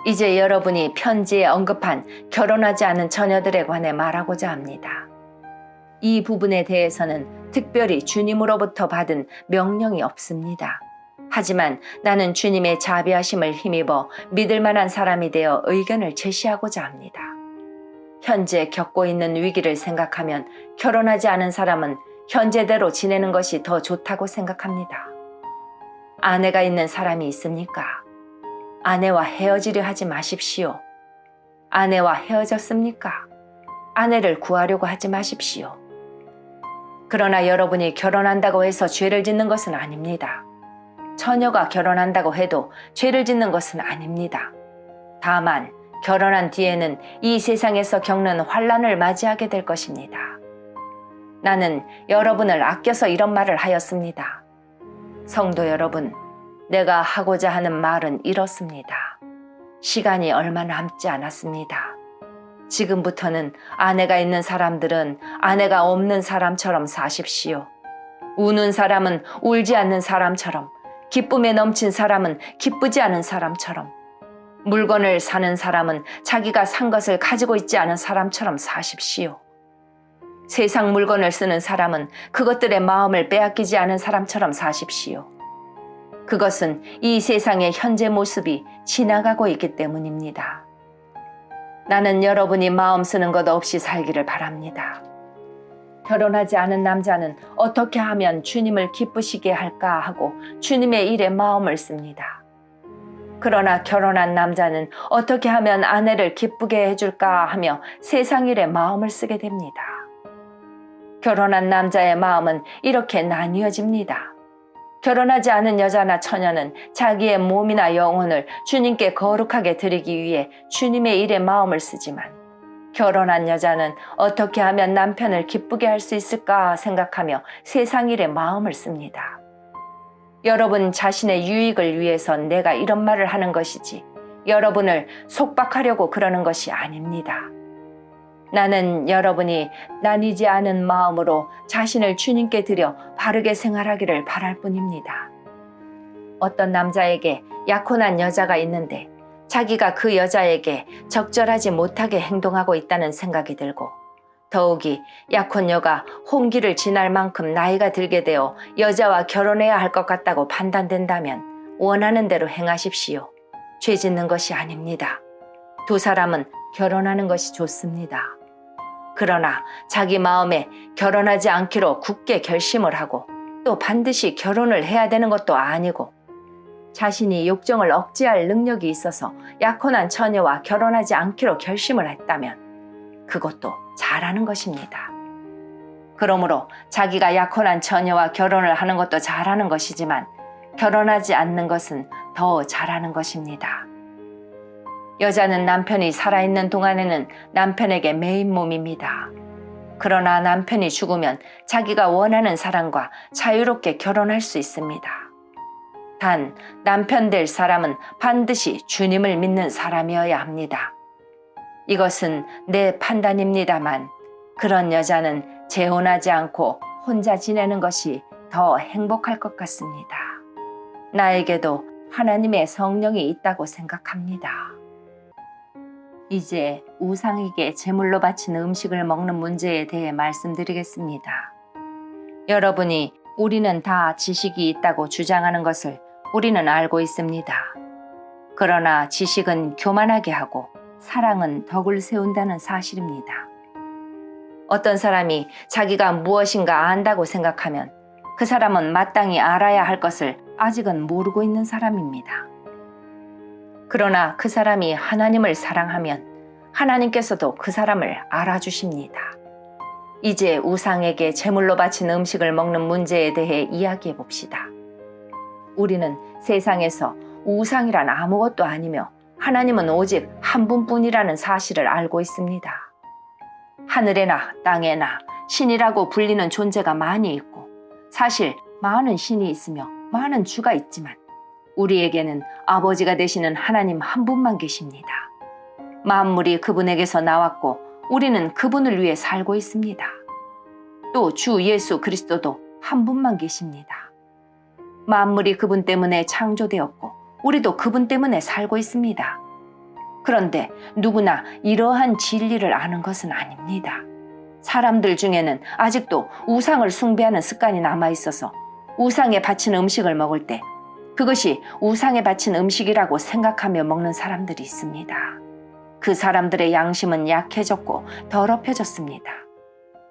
이제 여러분이 편지에 언급한 결혼하지 않은 처녀들에 관해 말하고자 합니다. 이 부분에 대해서는 특별히 주님으로부터 받은 명령이 없습니다. 하지만 나는 주님의 자비하심을 힘입어 믿을 만한 사람이 되어 의견을 제시하고자 합니다. 현재 겪고 있는 위기를 생각하면 결혼하지 않은 사람은 현재대로 지내는 것이 더 좋다고 생각합니다. 아내가 있는 사람이 있습니까? 아내와 헤어지려 하지 마십시오. 아내와 헤어졌습니까? 아내를 구하려고 하지 마십시오. 그러나 여러분이 결혼한다고 해서 죄를 짓는 것은 아닙니다. 처녀가 결혼한다고 해도 죄를 짓는 것은 아닙니다. 다만 결혼한 뒤에는 이 세상에서 겪는 환난을 맞이하게 될 것입니다. 나는 여러분을 아껴서 이런 말을 하였습니다. 성도 여러분, 내가 하고자 하는 말은 이렇습니다. 시간이 얼마 남지 않았습니다. 지금부터는 아내가 있는 사람들은 아내가 없는 사람처럼 사십시오. 우는 사람은 울지 않는 사람처럼, 기쁨에 넘친 사람은 기쁘지 않은 사람처럼, 물건을 사는 사람은 자기가 산 것을 가지고 있지 않은 사람처럼 사십시오. 세상 물건을 쓰는 사람은 그것들의 마음을 빼앗기지 않은 사람처럼 사십시오. 그것은 이 세상의 현재 모습이 지나가고 있기 때문입니다. 나는 여러분이 마음 쓰는 것 없이 살기를 바랍니다. 결혼하지 않은 남자는 어떻게 하면 주님을 기쁘시게 할까 하고 주님의 일에 마음을 씁니다. 그러나 결혼한 남자는 어떻게 하면 아내를 기쁘게 해줄까 하며 세상 일에 마음을 쓰게 됩니다. 결혼한 남자의 마음은 이렇게 나뉘어집니다. 결혼하지 않은 여자나 처녀는 자기의 몸이나 영혼을 주님께 거룩하게 드리기 위해 주님의 일에 마음을 쓰지만, 결혼한 여자는 어떻게 하면 남편을 기쁘게 할 수 있을까 생각하며 세상 일에 마음을 씁니다. 여러분 자신의 유익을 위해서 내가 이런 말을 하는 것이지 여러분을 속박하려고 그러는 것이 아닙니다. 나는 여러분이 나뉘지 않은 마음으로 자신을 주님께 드려 바르게 생활하기를 바랄 뿐입니다. 어떤 남자에게 약혼한 여자가 있는데 자기가 그 여자에게 적절하지 못하게 행동하고 있다는 생각이 들고, 더욱이 약혼녀가 홍기를 지날 만큼 나이가 들게 되어 여자와 결혼해야 할 것 같다고 판단된다면 원하는 대로 행하십시오. 죄 짓는 것이 아닙니다. 두 사람은 결혼하는 것이 좋습니다. 그러나 자기 마음에 결혼하지 않기로 굳게 결심을 하고 또 반드시 결혼을 해야 되는 것도 아니고, 자신이 욕정을 억제할 능력이 있어서 약혼한 처녀와 결혼하지 않기로 결심을 했다면 그것도 잘하는 것입니다. 그러므로 자기가 약혼한 처녀와 결혼을 하는 것도 잘하는 것이지만 결혼하지 않는 것은 더 잘하는 것입니다. 여자는 남편이 살아있는 동안에는 남편에게 매인 몸입니다. 그러나 남편이 죽으면 자기가 원하는 사람과 자유롭게 결혼할 수 있습니다. 단 남편 될 사람은 반드시 주님을 믿는 사람이어야 합니다. 이것은 내 판단입니다만 그런 여자는 재혼하지 않고 혼자 지내는 것이 더 행복할 것 같습니다. 나에게도 하나님의 성령이 있다고 생각합니다. 이제 우상에게 제물로 바친 음식을 먹는 문제에 대해 말씀드리겠습니다. 여러분이 우리는 다 지식이 있다고 주장하는 것을 우리는 알고 있습니다. 그러나 지식은 교만하게 하고 사랑은 덕을 세운다는 사실입니다. 어떤 사람이 자기가 무엇인가 안다고 생각하면 그 사람은 마땅히 알아야 할 것을 아직은 모르고 있는 사람입니다. 그러나 그 사람이 하나님을 사랑하면 하나님께서도 그 사람을 알아주십니다. 이제 우상에게 제물로 바친 음식을 먹는 문제에 대해 이야기해 봅시다. 우리는 세상에서 우상이란 아무것도 아니며 하나님은 오직 한 분뿐이라는 사실을 알고 있습니다. 하늘에나 땅에나 신이라고 불리는 존재가 많이 있고, 사실 많은 신이 있으며 많은 주가 있지만 우리에게는 아버지가 되시는 하나님 한 분만 계십니다. 만물이 그분에게서 나왔고 우리는 그분을 위해 살고 있습니다. 또 주 예수 그리스도도 한 분만 계십니다. 만물이 그분 때문에 창조되었고 우리도 그분 때문에 살고 있습니다. 그런데 누구나 이러한 진리를 아는 것은 아닙니다. 사람들 중에는 아직도 우상을 숭배하는 습관이 남아있어서 우상에 바친 음식을 먹을 때 그것이 우상에 바친 음식이라고 생각하며 먹는 사람들이 있습니다. 그 사람들의 양심은 약해졌고 더럽혀졌습니다.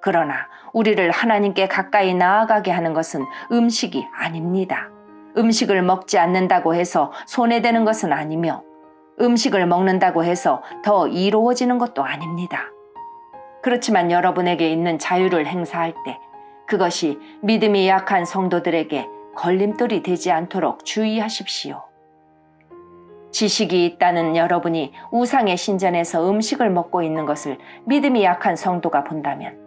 그러나 우리를 하나님께 가까이 나아가게 하는 것은 음식이 아닙니다. 음식을 먹지 않는다고 해서 손해되는 것은 아니며 음식을 먹는다고 해서 더 이로워지는 것도 아닙니다. 그렇지만 여러분에게 있는 자유를 행사할 때 그것이 믿음이 약한 성도들에게 걸림돌이 되지 않도록 주의하십시오. 지식이 있다는 여러분이 우상의 신전에서 음식을 먹고 있는 것을 믿음이 약한 성도가 본다면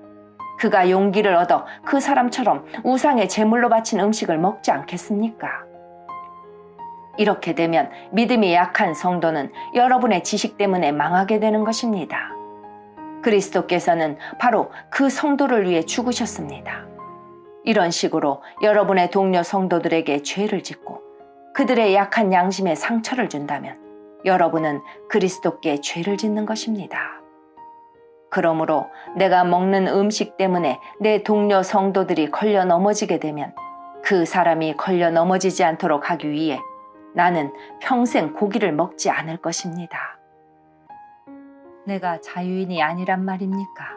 그가 용기를 얻어 그 사람처럼 우상의 제물로 바친 음식을 먹지 않겠습니까? 이렇게 되면 믿음이 약한 성도는 여러분의 지식 때문에 망하게 되는 것입니다. 그리스도께서는 바로 그 성도를 위해 죽으셨습니다. 이런 식으로 여러분의 동료 성도들에게 죄를 짓고 그들의 약한 양심에 상처를 준다면 여러분은 그리스도께 죄를 짓는 것입니다. 그러므로 내가 먹는 음식 때문에 내 동료 성도들이 걸려 넘어지게 되면 그 사람이 걸려 넘어지지 않도록 하기 위해 나는 평생 고기를 먹지 않을 것입니다. 내가 자유인이 아니란 말입니까?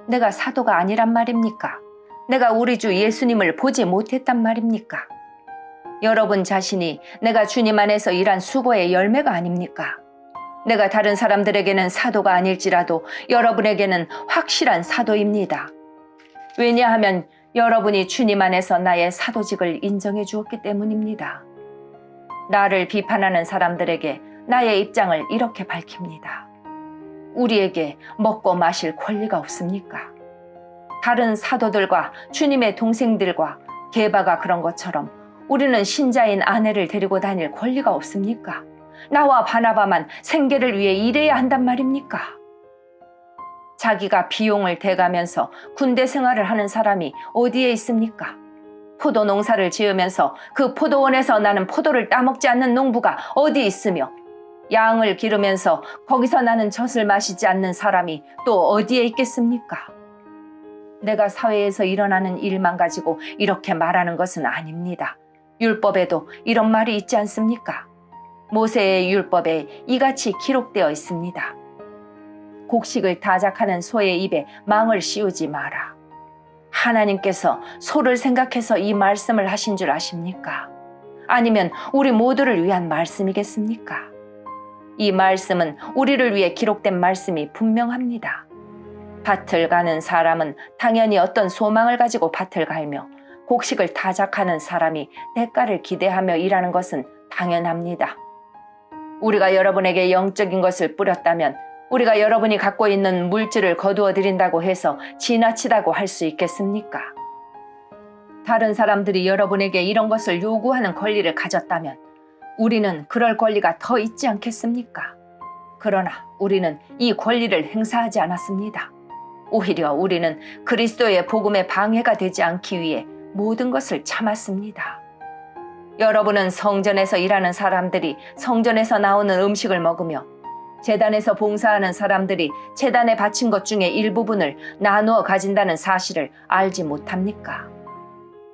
내가 사도가 아니란 말입니까? 내가 우리 주 예수님을 보지 못했단 말입니까? 여러분 자신이 내가 주님 안에서 일한 수고의 열매가 아닙니까? 내가 다른 사람들에게는 사도가 아닐지라도 여러분에게는 확실한 사도입니다. 왜냐하면 여러분이 주님 안에서 나의 사도직을 인정해 주었기 때문입니다. 나를 비판하는 사람들에게 나의 입장을 이렇게 밝힙니다. 우리에게 먹고 마실 권리가 없습니까? 다른 사도들과 주님의 동생들과 게바가 그런 것처럼 우리는 신자인 아내를 데리고 다닐 권리가 없습니까? 나와 바나바만 생계를 위해 일해야 한단 말입니까? 자기가 비용을 대가면서 군대 생활을 하는 사람이 어디에 있습니까? 포도 농사를 지으면서 그 포도원에서 나는 포도를 따먹지 않는 농부가 어디 있으며 양을 기르면서 거기서 나는 젖을 마시지 않는 사람이 또 어디에 있겠습니까? 내가 사회에서 일어나는 일만 가지고 이렇게 말하는 것은 아닙니다. 율법에도 이런 말이 있지 않습니까? 모세의 율법에 이같이 기록되어 있습니다. 곡식을 타작하는 소의 입에 망을 씌우지 마라. 하나님께서 소를 생각해서 이 말씀을 하신 줄 아십니까? 아니면 우리 모두를 위한 말씀이겠습니까? 이 말씀은 우리를 위해 기록된 말씀이 분명합니다. 밭을 가는 사람은 당연히 어떤 소망을 가지고 밭을 갈며 곡식을 타작하는 사람이 대가를 기대하며 일하는 것은 당연합니다. 우리가 여러분에게 영적인 것을 뿌렸다면 우리가 여러분이 갖고 있는 물질을 거두어 드린다고 해서 지나치다고 할 수 있겠습니까? 다른 사람들이 여러분에게 이런 것을 요구하는 권리를 가졌다면 우리는 그럴 권리가 더 있지 않겠습니까? 그러나 우리는 이 권리를 행사하지 않았습니다. 오히려 우리는 그리스도의 복음에 방해가 되지 않기 위해 모든 것을 참았습니다. 여러분은 성전에서 일하는 사람들이 성전에서 나오는 음식을 먹으며 제단에서 봉사하는 사람들이 제단에 바친 것 중에 일부분을 나누어 가진다는 사실을 알지 못합니까?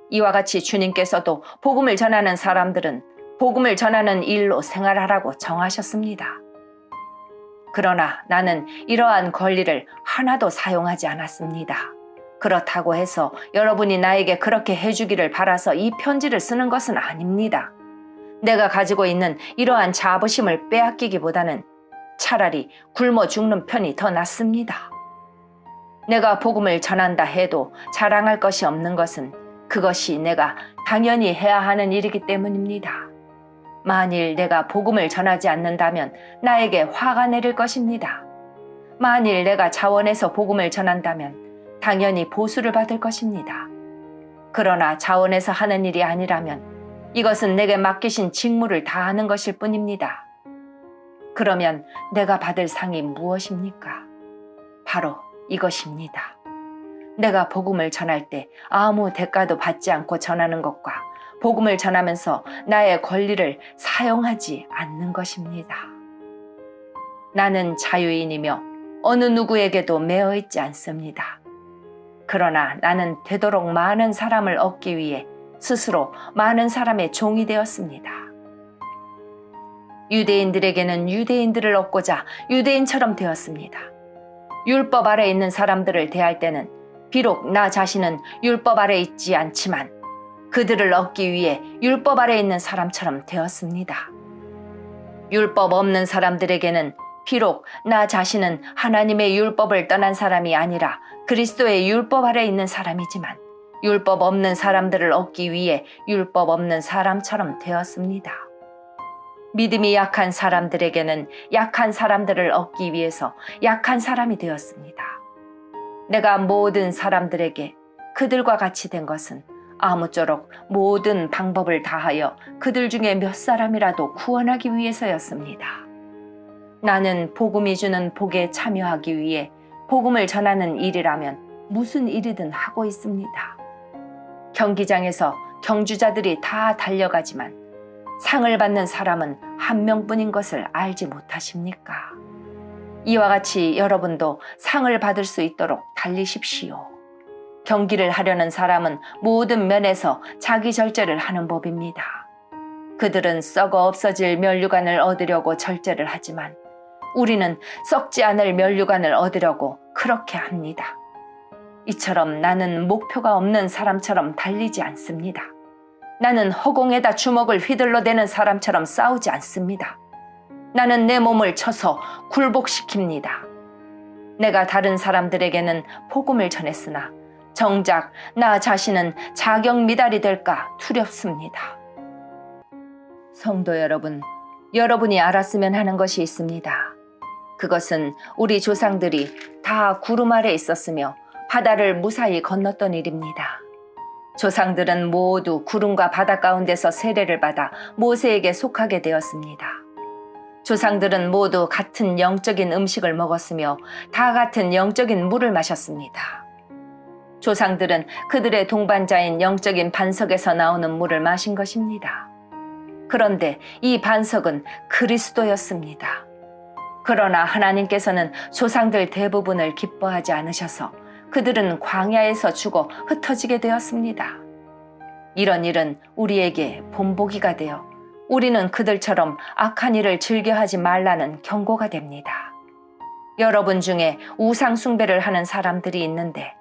이와 같이 주님께서도 복음을 전하는 사람들은 복음을 전하는 일로 생활하라고 정하셨습니다. 그러나 나는 이러한 권리를 하나도 사용하지 않았습니다. 그렇다고 해서 여러분이 나에게 그렇게 해주기를 바라서 이 편지를 쓰는 것은 아닙니다. 내가 가지고 있는 이러한 자부심을 빼앗기기보다는 차라리 굶어 죽는 편이 더 낫습니다. 내가 복음을 전한다 해도 자랑할 것이 없는 것은 그것이 내가 당연히 해야 하는 일이기 때문입니다. 만일 내가 복음을 전하지 않는다면 나에게 화가 내릴 것입니다. 만일 내가 자원해서 복음을 전한다면 당연히 보수를 받을 것입니다. 그러나 자원해서 하는 일이 아니라면 이것은 내게 맡기신 직무를 다하는 것일 뿐입니다. 그러면 내가 받을 상이 무엇입니까? 바로 이것입니다. 내가 복음을 전할 때 아무 대가도 받지 않고 전하는 것과 복음을 전하면서 나의 권리를 사용하지 않는 것입니다. 나는 자유인이며 어느 누구에게도 매어 있지 않습니다. 그러나 나는 되도록 많은 사람을 얻기 위해 스스로 많은 사람의 종이 되었습니다. 유대인들에게는 유대인들을 얻고자 유대인처럼 되었습니다. 율법 아래 있는 사람들을 대할 때는 비록 나 자신은 율법 아래 있지 않지만 그들을 얻기 위해 율법 아래 있는 사람처럼 되었습니다. 율법 없는 사람들에게는 비록 나 자신은 하나님의 율법을 떠난 사람이 아니라 그리스도의 율법 아래 있는 사람이지만 율법 없는 사람들을 얻기 위해 율법 없는 사람처럼 되었습니다. 믿음이 약한 사람들에게는 약한 사람들을 얻기 위해서 약한 사람이 되었습니다. 내가 모든 사람들에게 그들과 같이 된 것은 아무쪼록 모든 방법을 다하여 그들 중에 몇 사람이라도 구원하기 위해서였습니다. 나는 복음이 주는 복에 참여하기 위해 복음을 전하는 일이라면 무슨 일이든 하고 있습니다. 경기장에서 경주자들이 다 달려가지만 상을 받는 사람은 한 명뿐인 것을 알지 못하십니까? 이와 같이 여러분도 상을 받을 수 있도록 달리십시오. 경기를 하려는 사람은 모든 면에서 자기 절제를 하는 법입니다. 그들은 썩어 없어질 면류관을 얻으려고 절제를 하지만 우리는 썩지 않을 면류관을 얻으려고 그렇게 합니다. 이처럼 나는 목표가 없는 사람처럼 달리지 않습니다. 나는 허공에다 주먹을 휘둘러대는 사람처럼 싸우지 않습니다. 나는 내 몸을 쳐서 굴복시킵니다. 내가 다른 사람들에게는 복음을 전했으나 정작 나 자신은 자격 미달이 될까 두렵습니다. 성도 여러분, 여러분이 알았으면 하는 것이 있습니다. 그것은 우리 조상들이 다 구름 아래 있었으며 바다를 무사히 건넜던 일입니다. 조상들은 모두 구름과 바다 가운데서 세례를 받아 모세에게 속하게 되었습니다. 조상들은 모두 같은 영적인 음식을 먹었으며 다 같은 영적인 물을 마셨습니다. 조상들은 그들의 동반자인 영적인 반석에서 나오는 물을 마신 것입니다. 그런데 이 반석은 그리스도였습니다. 그러나 하나님께서는 조상들 대부분을 기뻐하지 않으셔서 그들은 광야에서 죽어 흩어지게 되었습니다. 이런 일은 우리에게 본보기가 되어 우리는 그들처럼 악한 일을 즐겨하지 말라는 경고가 됩니다. 여러분 중에 우상 숭배를 하는 사람들이 있는데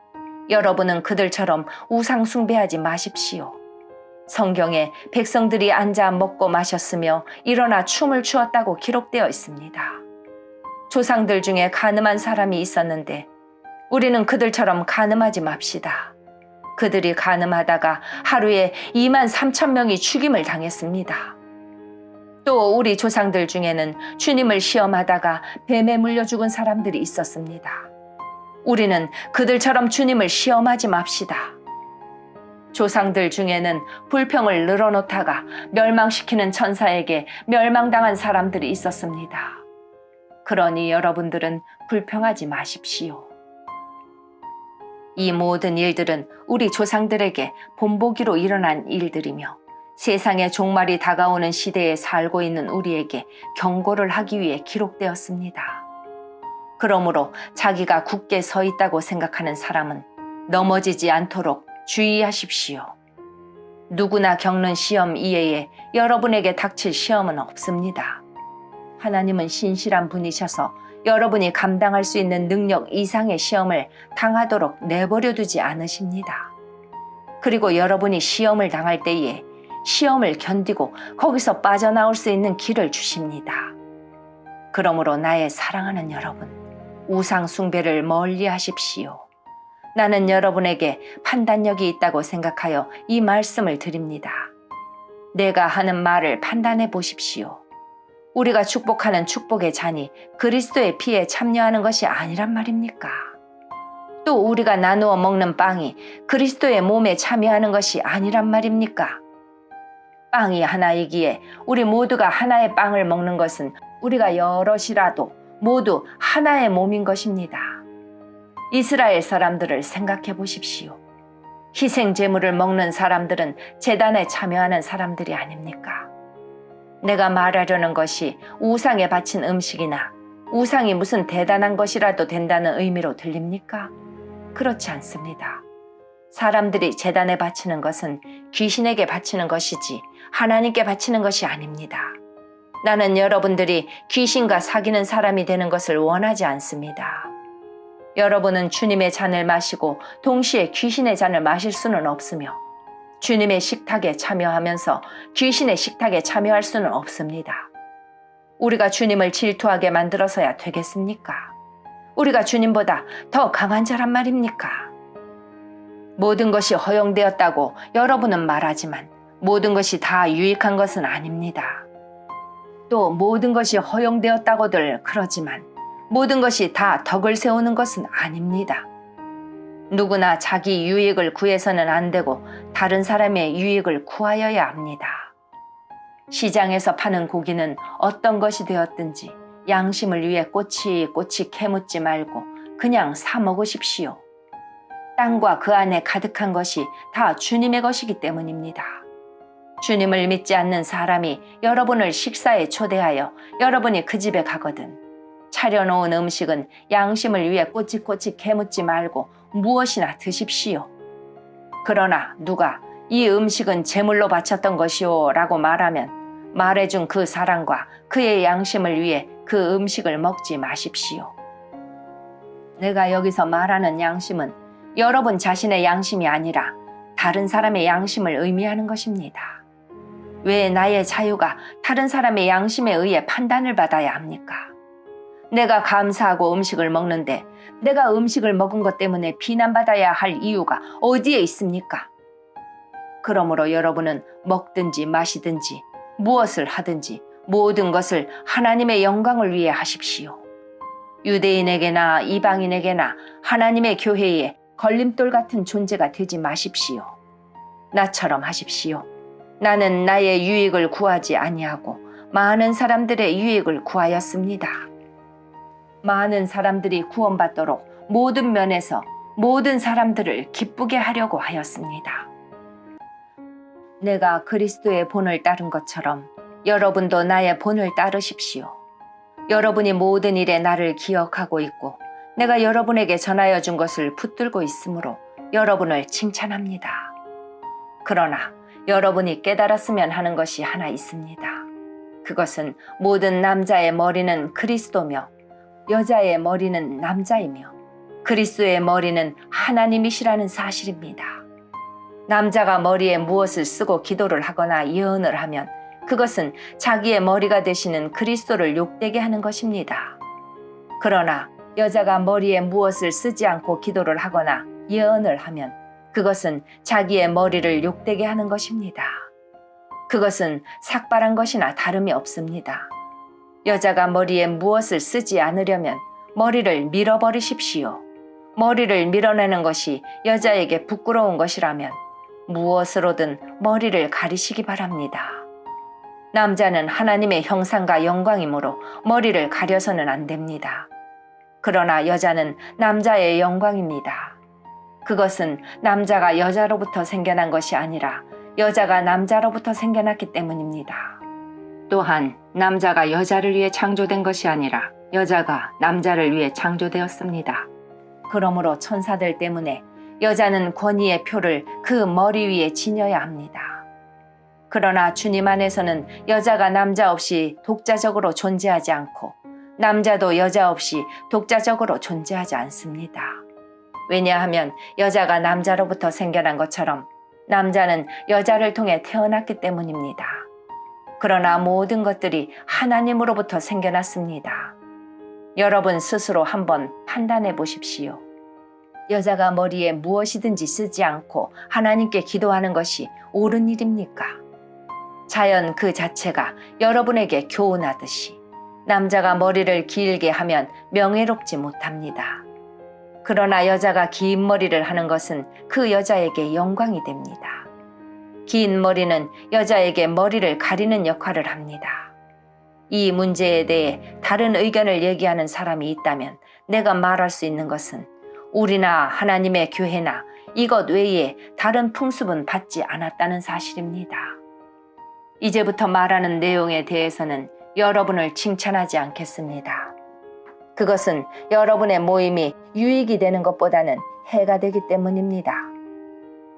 여러분은 그들처럼 우상 숭배하지 마십시오. 성경에 백성들이 앉아 먹고 마셨으며 일어나 춤을 추었다고 기록되어 있습니다. 조상들 중에 가늠한 사람이 있었는데 우리는 그들처럼 가늠하지 맙시다. 그들이 가늠하다가 하루에 23,000명이 죽임을 당했습니다. 또 우리 조상들 중에는 주님을 시험하다가 뱀에 물려 죽은 사람들이 있었습니다. 우리는 그들처럼 주님을 시험하지 맙시다. 조상들 중에는 불평을 늘어놓다가 멸망시키는 천사에게 멸망당한 사람들이 있었습니다. 그러니 여러분들은 불평하지 마십시오. 이 모든 일들은 우리 조상들에게 본보기로 일어난 일들이며 세상의 종말이 다가오는 시대에 살고 있는 우리에게 경고를 하기 위해 기록되었습니다. 그러므로 자기가 굳게 서 있다고 생각하는 사람은 넘어지지 않도록 주의하십시오. 누구나 겪는 시험 이외에 여러분에게 닥칠 시험은 없습니다. 하나님은 신실한 분이셔서 여러분이 감당할 수 있는 능력 이상의 시험을 당하도록 내버려 두지 않으십니다. 그리고 여러분이 시험을 당할 때에 시험을 견디고 거기서 빠져나올 수 있는 길을 주십니다. 그러므로 나의 사랑하는 여러분, 우상 숭배를 멀리 하십시오. 나는 여러분에게 판단력이 있다고 생각하여 이 말씀을 드립니다. 내가 하는 말을 판단해 보십시오. 우리가 축복하는 축복의 잔이 그리스도의 피에 참여하는 것이 아니란 말입니까? 또 우리가 나누어 먹는 빵이 그리스도의 몸에 참여하는 것이 아니란 말입니까? 빵이 하나이기에 우리 모두가 하나의 빵을 먹는 것은 우리가 여럿이라도 모두 하나의 몸인 것입니다. 이스라엘 사람들을 생각해 보십시오. 희생 제물을 먹는 사람들은 제단에 참여하는 사람들이 아닙니까? 내가 말하려는 것이 우상에 바친 음식이나 우상이 무슨 대단한 것이라도 된다는 의미로 들립니까? 그렇지 않습니다. 사람들이 제단에 바치는 것은 귀신에게 바치는 것이지 하나님께 바치는 것이 아닙니다. 나는 여러분들이 귀신과 사귀는 사람이 되는 것을 원하지 않습니다. 여러분은 주님의 잔을 마시고 동시에 귀신의 잔을 마실 수는 없으며 주님의 식탁에 참여하면서 귀신의 식탁에 참여할 수는 없습니다. 우리가 주님을 질투하게 만들어서야 되겠습니까? 우리가 주님보다 더 강한 자란 말입니까? 모든 것이 허용되었다고 여러분은 말하지만 모든 것이 다 유익한 것은 아닙니다. 또 모든 것이 허용되었다고들 그러지만 모든 것이 다 덕을 세우는 것은 아닙니다. 누구나 자기 유익을 구해서는 안 되고 다른 사람의 유익을 구하여야 합니다. 시장에서 파는 고기는 어떤 것이 되었든지 양심을 위해 꼬치꼬치 캐묻지 말고 그냥 사 먹으십시오. 땅과 그 안에 가득한 것이 다 주님의 것이기 때문입니다. 주님을 믿지 않는 사람이 여러분을 식사에 초대하여 여러분이 그 집에 가거든 차려놓은 음식은 양심을 위해 꼬치꼬치 캐묻지 말고 무엇이나 드십시오. 그러나 누가 이 음식은 제물로 바쳤던 것이오 라고 말하면 말해준 그 사람과 그의 양심을 위해 그 음식을 먹지 마십시오. 내가 여기서 말하는 양심은 여러분 자신의 양심이 아니라 다른 사람의 양심을 의미하는 것입니다. 왜 나의 자유가 다른 사람의 양심에 의해 판단을 받아야 합니까? 내가 감사하고 음식을 먹는데 내가 음식을 먹은 것 때문에 비난받아야 할 이유가 어디에 있습니까? 그러므로 여러분은 먹든지 마시든지 무엇을 하든지 모든 것을 하나님의 영광을 위해 하십시오. 유대인에게나 이방인에게나 하나님의 교회에 걸림돌 같은 존재가 되지 마십시오. 나처럼 하십시오. 나는 나의 유익을 구하지 아니하고 많은 사람들의 유익을 구하였습니다. 많은 사람들이 구원받도록 모든 면에서 모든 사람들을 기쁘게 하려고 하였습니다. 내가 그리스도의 본을 따른 것처럼 여러분도 나의 본을 따르십시오. 여러분이 모든 일에 나를 기억하고 있고 내가 여러분에게 전하여 준 것을 붙들고 있으므로 여러분을 칭찬합니다. 그러나 여러분이 깨달았으면 하는 것이 하나 있습니다. 그것은 모든 남자의 머리는 그리스도며 여자의 머리는 남자이며 그리스도의 머리는 하나님이시라는 사실입니다. 남자가 머리에 무엇을 쓰고 기도를 하거나 예언을 하면 그것은 자기의 머리가 되시는 그리스도를 욕되게 하는 것입니다. 그러나 여자가 머리에 무엇을 쓰지 않고 기도를 하거나 예언을 하면 그것은 자기의 머리를 욕되게 하는 것입니다. 그것은 삭발한 것이나 다름이 없습니다. 여자가 머리에 무엇을 쓰지 않으려면 머리를 밀어버리십시오. 머리를 밀어내는 것이 여자에게 부끄러운 것이라면 무엇으로든 머리를 가리시기 바랍니다. 남자는 하나님의 형상과 영광이므로 머리를 가려서는 안 됩니다. 그러나 여자는 남자의 영광입니다. 그것은 남자가 여자로부터 생겨난 것이 아니라 여자가 남자로부터 생겨났기 때문입니다. 또한 남자가 여자를 위해 창조된 것이 아니라 여자가 남자를 위해 창조되었습니다. 그러므로 천사들 때문에 여자는 권위의 표를 그 머리 위에 지녀야 합니다. 그러나 주님 안에서는 여자가 남자 없이 독자적으로 존재하지 않고 남자도 여자 없이 독자적으로 존재하지 않습니다. 왜냐하면 여자가 남자로부터 생겨난 것처럼 남자는 여자를 통해 태어났기 때문입니다. 그러나 모든 것들이 하나님으로부터 생겨났습니다. 여러분 스스로 한번 판단해 보십시오. 여자가 머리에 무엇이든지 쓰지 않고 하나님께 기도하는 것이 옳은 일입니까? 자연 그 자체가 여러분에게 교훈하듯이 남자가 머리를 길게 하면 명예롭지 못합니다. 그러나 여자가 긴 머리를 하는 것은 그 여자에게 영광이 됩니다. 긴 머리는 여자에게 머리를 가리는 역할을 합니다. 이 문제에 대해 다른 의견을 얘기하는 사람이 있다면 내가 말할 수 있는 것은 우리나 하나님의 교회나 이것 외에 다른 풍습은 받지 않았다는 사실입니다. 이제부터 말하는 내용에 대해서는 여러분을 칭찬하지 않겠습니다. 그것은 여러분의 모임이 유익이 되는 것보다는 해가 되기 때문입니다.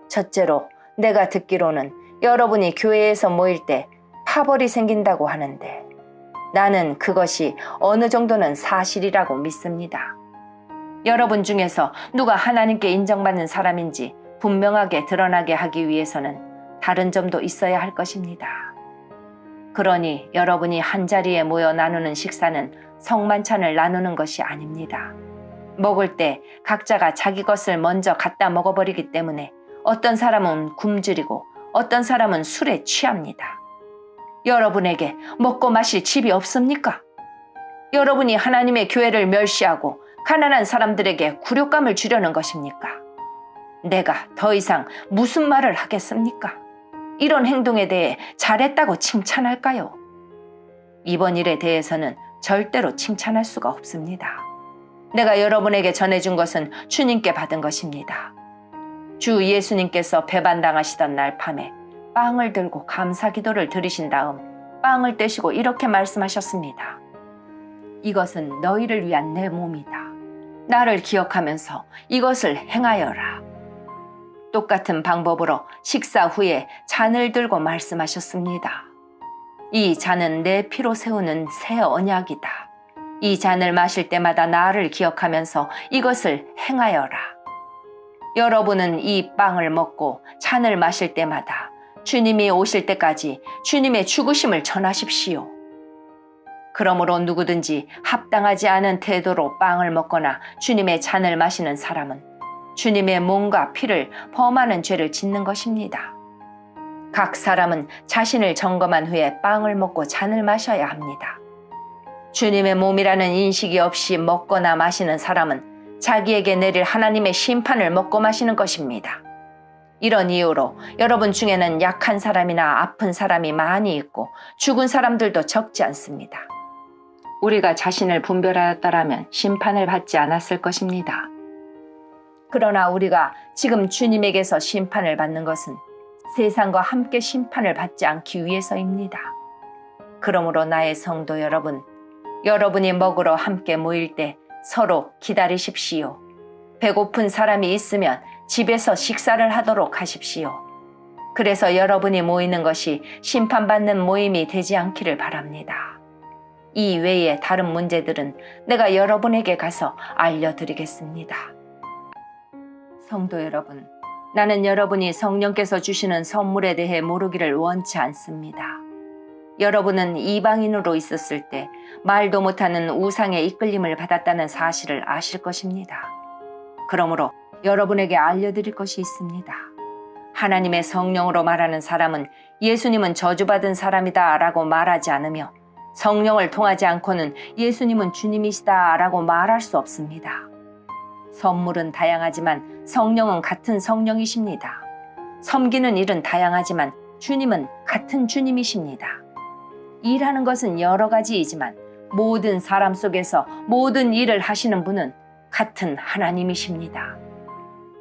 첫째로 내가 듣기로는 여러분이 교회에서 모일 때 파벌이 생긴다고 하는데 나는 그것이 어느 정도는 사실이라고 믿습니다. 여러분 중에서 누가 하나님께 인정받는 사람인지 분명하게 드러나게 하기 위해서는 다른 점도 있어야 할 것입니다. 그러니 여러분이 한자리에 모여 나누는 식사는 성만찬을 나누는 것이 아닙니다. 먹을 때 각자가 자기 것을 먼저 갖다 먹어버리기 때문에 어떤 사람은 굶주리고 어떤 사람은 술에 취합니다. 여러분에게 먹고 마실 집이 없습니까? 여러분이 하나님의 교회를 멸시하고 가난한 사람들에게 굴욕감을 주려는 것입니까? 내가 더 이상 무슨 말을 하겠습니까? 이런 행동에 대해 잘했다고 칭찬할까요? 이번 일에 대해서는 절대로 칭찬할 수가 없습니다. 내가 여러분에게 전해준 것은 주님께 받은 것입니다. 주 예수님께서 배반당하시던 날 밤에 빵을 들고 감사 기도를 드리신 다음 빵을 떼시고 이렇게 말씀하셨습니다. 이것은 너희를 위한 내 몸이다. 나를 기억하면서 이것을 행하여라. 똑같은 방법으로 식사 후에 잔을 들고 말씀하셨습니다. 이 잔은 내 피로 세우는 새 언약이다. 이 잔을 마실 때마다 나를 기억하면서 이것을 행하여라. 여러분은 이 빵을 먹고 잔을 마실 때마다 주님이 오실 때까지 주님의 죽으심을 전하십시오. 그러므로 누구든지 합당하지 않은 태도로 빵을 먹거나 주님의 잔을 마시는 사람은 주님의 몸과 피를 범하는 죄를 짓는 것입니다. 각 사람은 자신을 점검한 후에 빵을 먹고 잔을 마셔야 합니다. 주님의 몸이라는 인식이 없이 먹거나 마시는 사람은 자기에게 내릴 하나님의 심판을 먹고 마시는 것입니다. 이런 이유로 여러분 중에는 약한 사람이나 아픈 사람이 많이 있고 죽은 사람들도 적지 않습니다. 우리가 자신을 분별하였더라면 심판을 받지 않았을 것입니다. 그러나 우리가 지금 주님에게서 심판을 받는 것은 세상과 함께 심판을 받지 않기 위해서입니다. 그러므로 나의 성도 여러분, 여러분이 먹으러 함께 모일 때 서로 기다리십시오. 배고픈 사람이 있으면 집에서 식사를 하도록 하십시오. 그래서 여러분이 모이는 것이 심판받는 모임이 되지 않기를 바랍니다. 이 외에 다른 문제들은 내가 여러분에게 가서 알려드리겠습니다. 성도 여러분, 나는 여러분이 성령께서 주시는 선물에 대해 모르기를 원치 않습니다. 여러분은 이방인으로 있었을 때 말도 못하는 우상의 이끌림을 받았다는 사실을 아실 것입니다. 그러므로 여러분에게 알려드릴 것이 있습니다. 하나님의 성령으로 말하는 사람은 예수님은 저주받은 사람이다 라고 말하지 않으며 성령을 통하지 않고는 예수님은 주님이시다 라고 말할 수 없습니다. 선물은 다양하지만 성령은 같은 성령이십니다. 섬기는 일은 다양하지만 주님은 같은 주님이십니다. 일하는 것은 여러 가지이지만 모든 사람 속에서 모든 일을 하시는 분은 같은 하나님이십니다.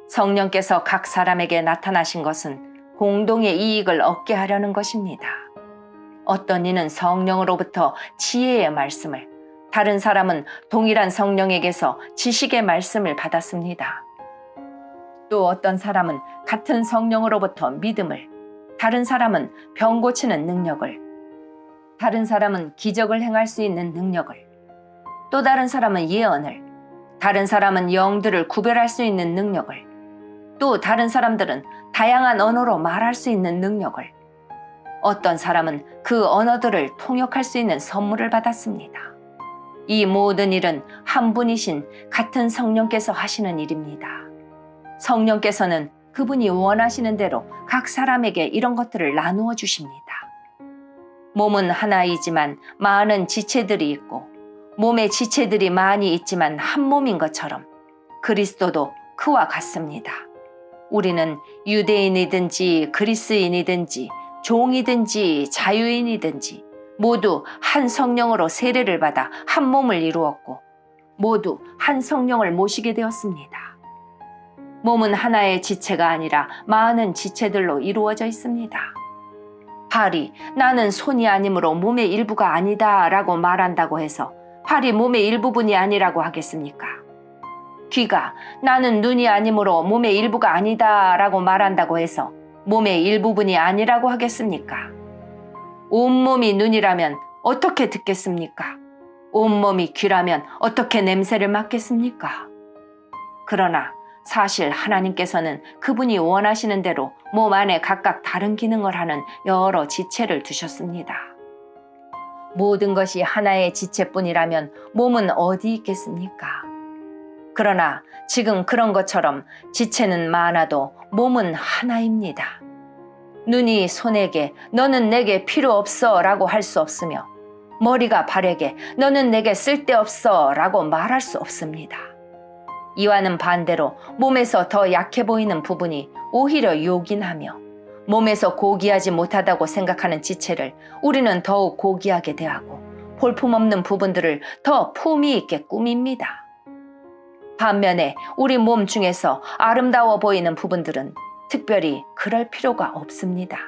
성령께서 각 사람에게 나타나신 것은 공동의 이익을 얻게 하려는 것입니다. 어떤 이는 성령으로부터 지혜의 말씀을, 다른 사람은 동일한 성령에게서 지식의 말씀을 받았습니다. 또 어떤 사람은 같은 성령으로부터 믿음을, 다른 사람은 병 고치는 능력을, 다른 사람은 기적을 행할 수 있는 능력을, 또 다른 사람은 예언을, 다른 사람은 영들을 구별할 수 있는 능력을, 또 다른 사람들은 다양한 언어로 말할 수 있는 능력을, 어떤 사람은 그 언어들을 통역할 수 있는 선물을 받았습니다. 이 모든 일은 한 분이신 같은 성령께서 하시는 일입니다. 성령께서는 그분이 원하시는 대로 각 사람에게 이런 것들을 나누어 주십니다. 몸은 하나이지만 많은 지체들이 있고 몸의 지체들이 많이 있지만 한 몸인 것처럼 그리스도도 그와 같습니다. 우리는 유대인이든지 그리스인이든지 종이든지 자유인이든지 모두 한 성령으로 세례를 받아 한 몸을 이루었고 모두 한 성령을 모시게 되었습니다. 몸은 하나의 지체가 아니라 많은 지체들로 이루어져 있습니다. 팔이 나는 손이 아니므로 몸의 일부가 아니다 라고 말한다고 해서 팔이 몸의 일부분이 아니라고 하겠습니까? 귀가 나는 눈이 아니므로 몸의 일부가 아니다 라고 말한다고 해서 몸의 일부분이 아니라고 하겠습니까? 온몸이 눈이라면 어떻게 듣겠습니까? 온몸이 귀라면 어떻게 냄새를 맡겠습니까? 그러나 사실 하나님께서는 그분이 원하시는 대로 몸 안에 각각 다른 기능을 하는 여러 지체를 두셨습니다. 모든 것이 하나의 지체뿐이라면 몸은 어디 있겠습니까? 그러나 지금 그런 것처럼 지체는 많아도 몸은 하나입니다. 눈이 손에게 너는 내게 필요 없어 라고 할 수 없으며 머리가 발에게 너는 내게 쓸데없어 라고 말할 수 없습니다. 이와는 반대로 몸에서 더 약해 보이는 부분이 오히려 요긴하며 몸에서 고귀하지 못하다고 생각하는 지체를 우리는 더욱 고귀하게 대하고 볼품없는 부분들을 더 품위 있게 꾸밉니다. 반면에 우리 몸 중에서 아름다워 보이는 부분들은 특별히 그럴 필요가 없습니다.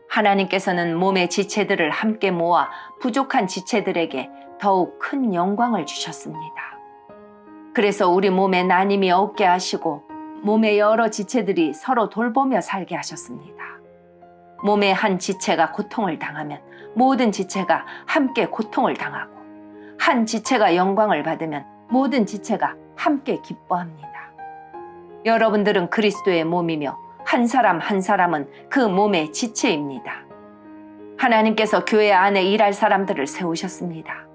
하나님께서는 몸의 지체들을 함께 모아 부족한 지체들에게 더욱 큰 영광을 주셨습니다. 그래서 우리 몸에 나님이 없게 하시고 몸의 여러 지체들이 서로 돌보며 살게 하셨습니다. 몸의 한 지체가 고통을 당하면 모든 지체가 함께 고통을 당하고, 한 지체가 영광을 받으면 모든 지체가 함께 기뻐합니다. 여러분들은 그리스도의 몸이며 한 사람 한 사람은 그 몸의 지체입니다. 하나님께서 교회 안에 일할 사람들을 세우셨습니다.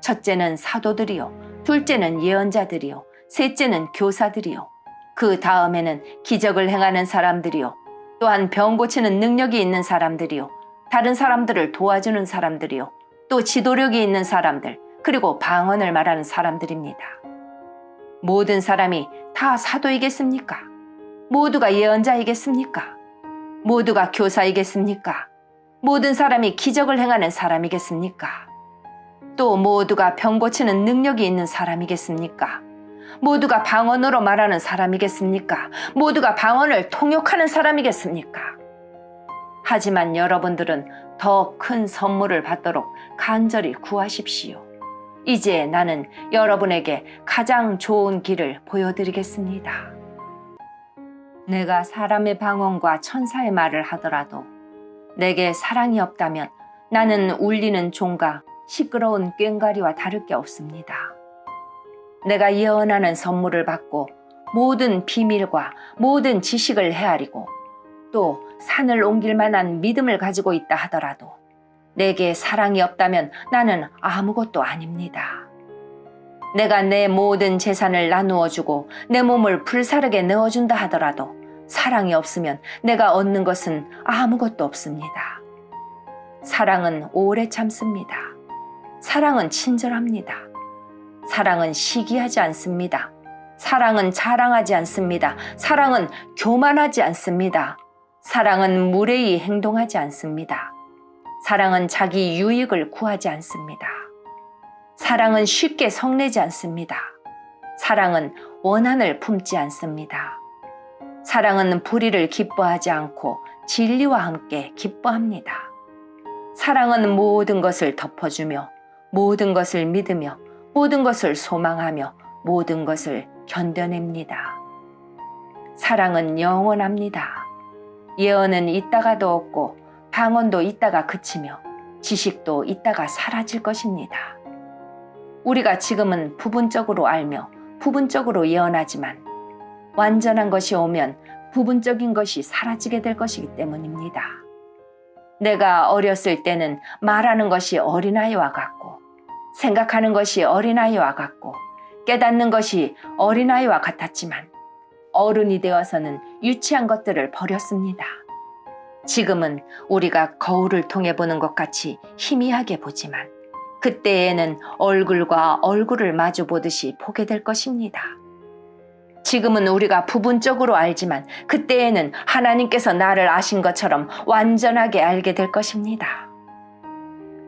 첫째는 사도들이요, 둘째는 예언자들이요, 셋째는 교사들이요, 그 다음에는 기적을 행하는 사람들이요, 또한 병 고치는 능력이 있는 사람들이요, 다른 사람들을 도와주는 사람들이요, 또 지도력이 있는 사람들, 그리고 방언을 말하는 사람들입니다. 모든 사람이 다 사도이겠습니까? 모두가 예언자이겠습니까? 모두가 교사이겠습니까? 모든 사람이 기적을 행하는 사람이겠습니까? 또 모두가 병 고치는 능력이 있는 사람이겠습니까? 모두가 방언으로 말하는 사람이겠습니까? 모두가 방언을 통역하는 사람이겠습니까? 하지만 여러분들은 더 큰 선물을 받도록 간절히 구하십시오. 이제 나는 여러분에게 가장 좋은 길을 보여드리겠습니다. 내가 사람의 방언과 천사의 말을 하더라도 내게 사랑이 없다면 나는 울리는 종과 시끄러운 꽹과리와 다를 게 없습니다. 내가 예언하는 선물을 받고 모든 비밀과 모든 지식을 헤아리고 또 산을 옮길 만한 믿음을 가지고 있다 하더라도 내게 사랑이 없다면 나는 아무것도 아닙니다. 내가 내 모든 재산을 나누어 주고 내 몸을 불사르게 내어준다 하더라도 사랑이 없으면 내가 얻는 것은 아무것도 없습니다. 사랑은 오래 참습니다. 사랑은 친절합니다. 사랑은 시기하지 않습니다. 사랑은 자랑하지 않습니다. 사랑은 교만하지 않습니다. 사랑은 무례히 행동하지 않습니다. 사랑은 자기 유익을 구하지 않습니다. 사랑은 쉽게 성내지 않습니다. 사랑은 원한을 품지 않습니다. 사랑은 불의를 기뻐하지 않고 진리와 함께 기뻐합니다. 사랑은 모든 것을 덮어주며 모든 것을 믿으며 모든 것을 소망하며 모든 것을 견뎌냅니다. 사랑은 영원합니다. 예언은 있다가도 없고 방언도 있다가 그치며 지식도 있다가 사라질 것입니다. 우리가 지금은 부분적으로 알며 부분적으로 예언하지만 완전한 것이 오면 부분적인 것이 사라지게 될 것이기 때문입니다. 내가 어렸을 때는 말하는 것이 어린아이와 같고 생각하는 것이 어린아이와 같고 깨닫는 것이 어린아이와 같았지만 어른이 되어서는 유치한 것들을 버렸습니다. 지금은 우리가 거울을 통해 보는 것 같이 희미하게 보지만 그때에는 얼굴과 얼굴을 마주 보듯이 보게 될 것입니다. 지금은 우리가 부분적으로 알지만 그때에는 하나님께서 나를 아신 것처럼 완전하게 알게 될 것입니다.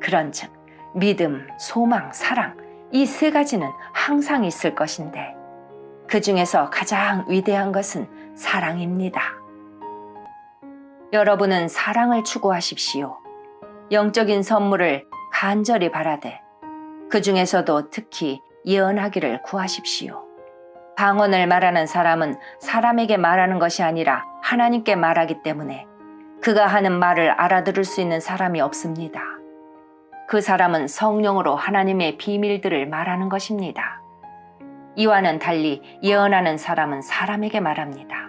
그런즉 믿음, 소망, 사랑 이 세 가지는 항상 있을 것인데 그 중에서 가장 위대한 것은 사랑입니다. 여러분은 사랑을 추구하십시오. 영적인 선물을 간절히 바라되 그 중에서도 특히 예언하기를 구하십시오. 방언을 말하는 사람은 사람에게 말하는 것이 아니라 하나님께 말하기 때문에 그가 하는 말을 알아들을 수 있는 사람이 없습니다. 그 사람은 성령으로 하나님의 비밀들을 말하는 것입니다. 이와는 달리 예언하는 사람은 사람에게 말합니다.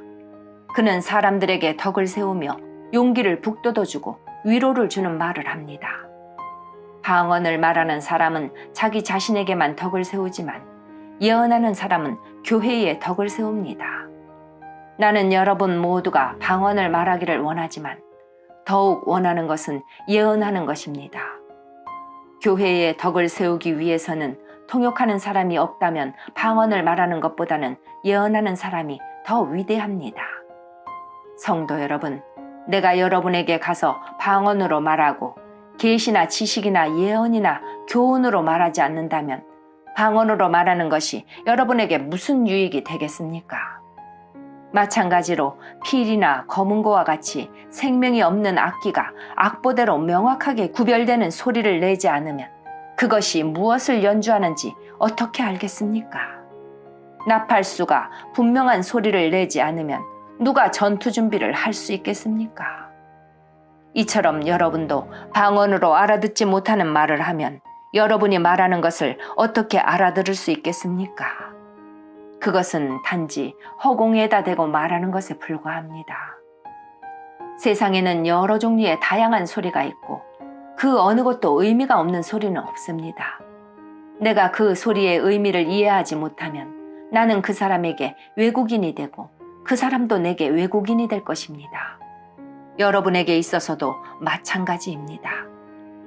그는 사람들에게 덕을 세우며 용기를 북돋워주고 위로를 주는 말을 합니다. 방언을 말하는 사람은 자기 자신에게만 덕을 세우지만 예언하는 사람은 교회에 덕을 세웁니다. 나는 여러분 모두가 방언을 말하기를 원하지만 더욱 원하는 것은 예언하는 것입니다. 교회에 덕을 세우기 위해서는 통역하는 사람이 없다면 방언을 말하는 것보다는 예언하는 사람이 더 위대합니다. 성도 여러분, 내가 여러분에게 가서 방언으로 말하고 계시나 지식이나 예언이나 교훈으로 말하지 않는다면 방언으로 말하는 것이 여러분에게 무슨 유익이 되겠습니까? 마찬가지로 필이나 검은고와 같이 생명이 없는 악기가 악보대로 명확하게 구별되는 소리를 내지 않으면 그것이 무엇을 연주하는지 어떻게 알겠습니까? 나팔수가 분명한 소리를 내지 않으면 누가 전투 준비를 할 수 있겠습니까? 이처럼 여러분도 방언으로 알아듣지 못하는 말을 하면 여러분이 말하는 것을 어떻게 알아들을 수 있겠습니까? 그것은 단지 허공에다 대고 말하는 것에 불과합니다. 세상에는 여러 종류의 다양한 소리가 있고 그 어느 것도 의미가 없는 소리는 없습니다. 내가 그 소리의 의미를 이해하지 못하면 나는 그 사람에게 외국인이 되고 그 사람도 내게 외국인이 될 것입니다. 여러분에게 있어서도 마찬가지입니다.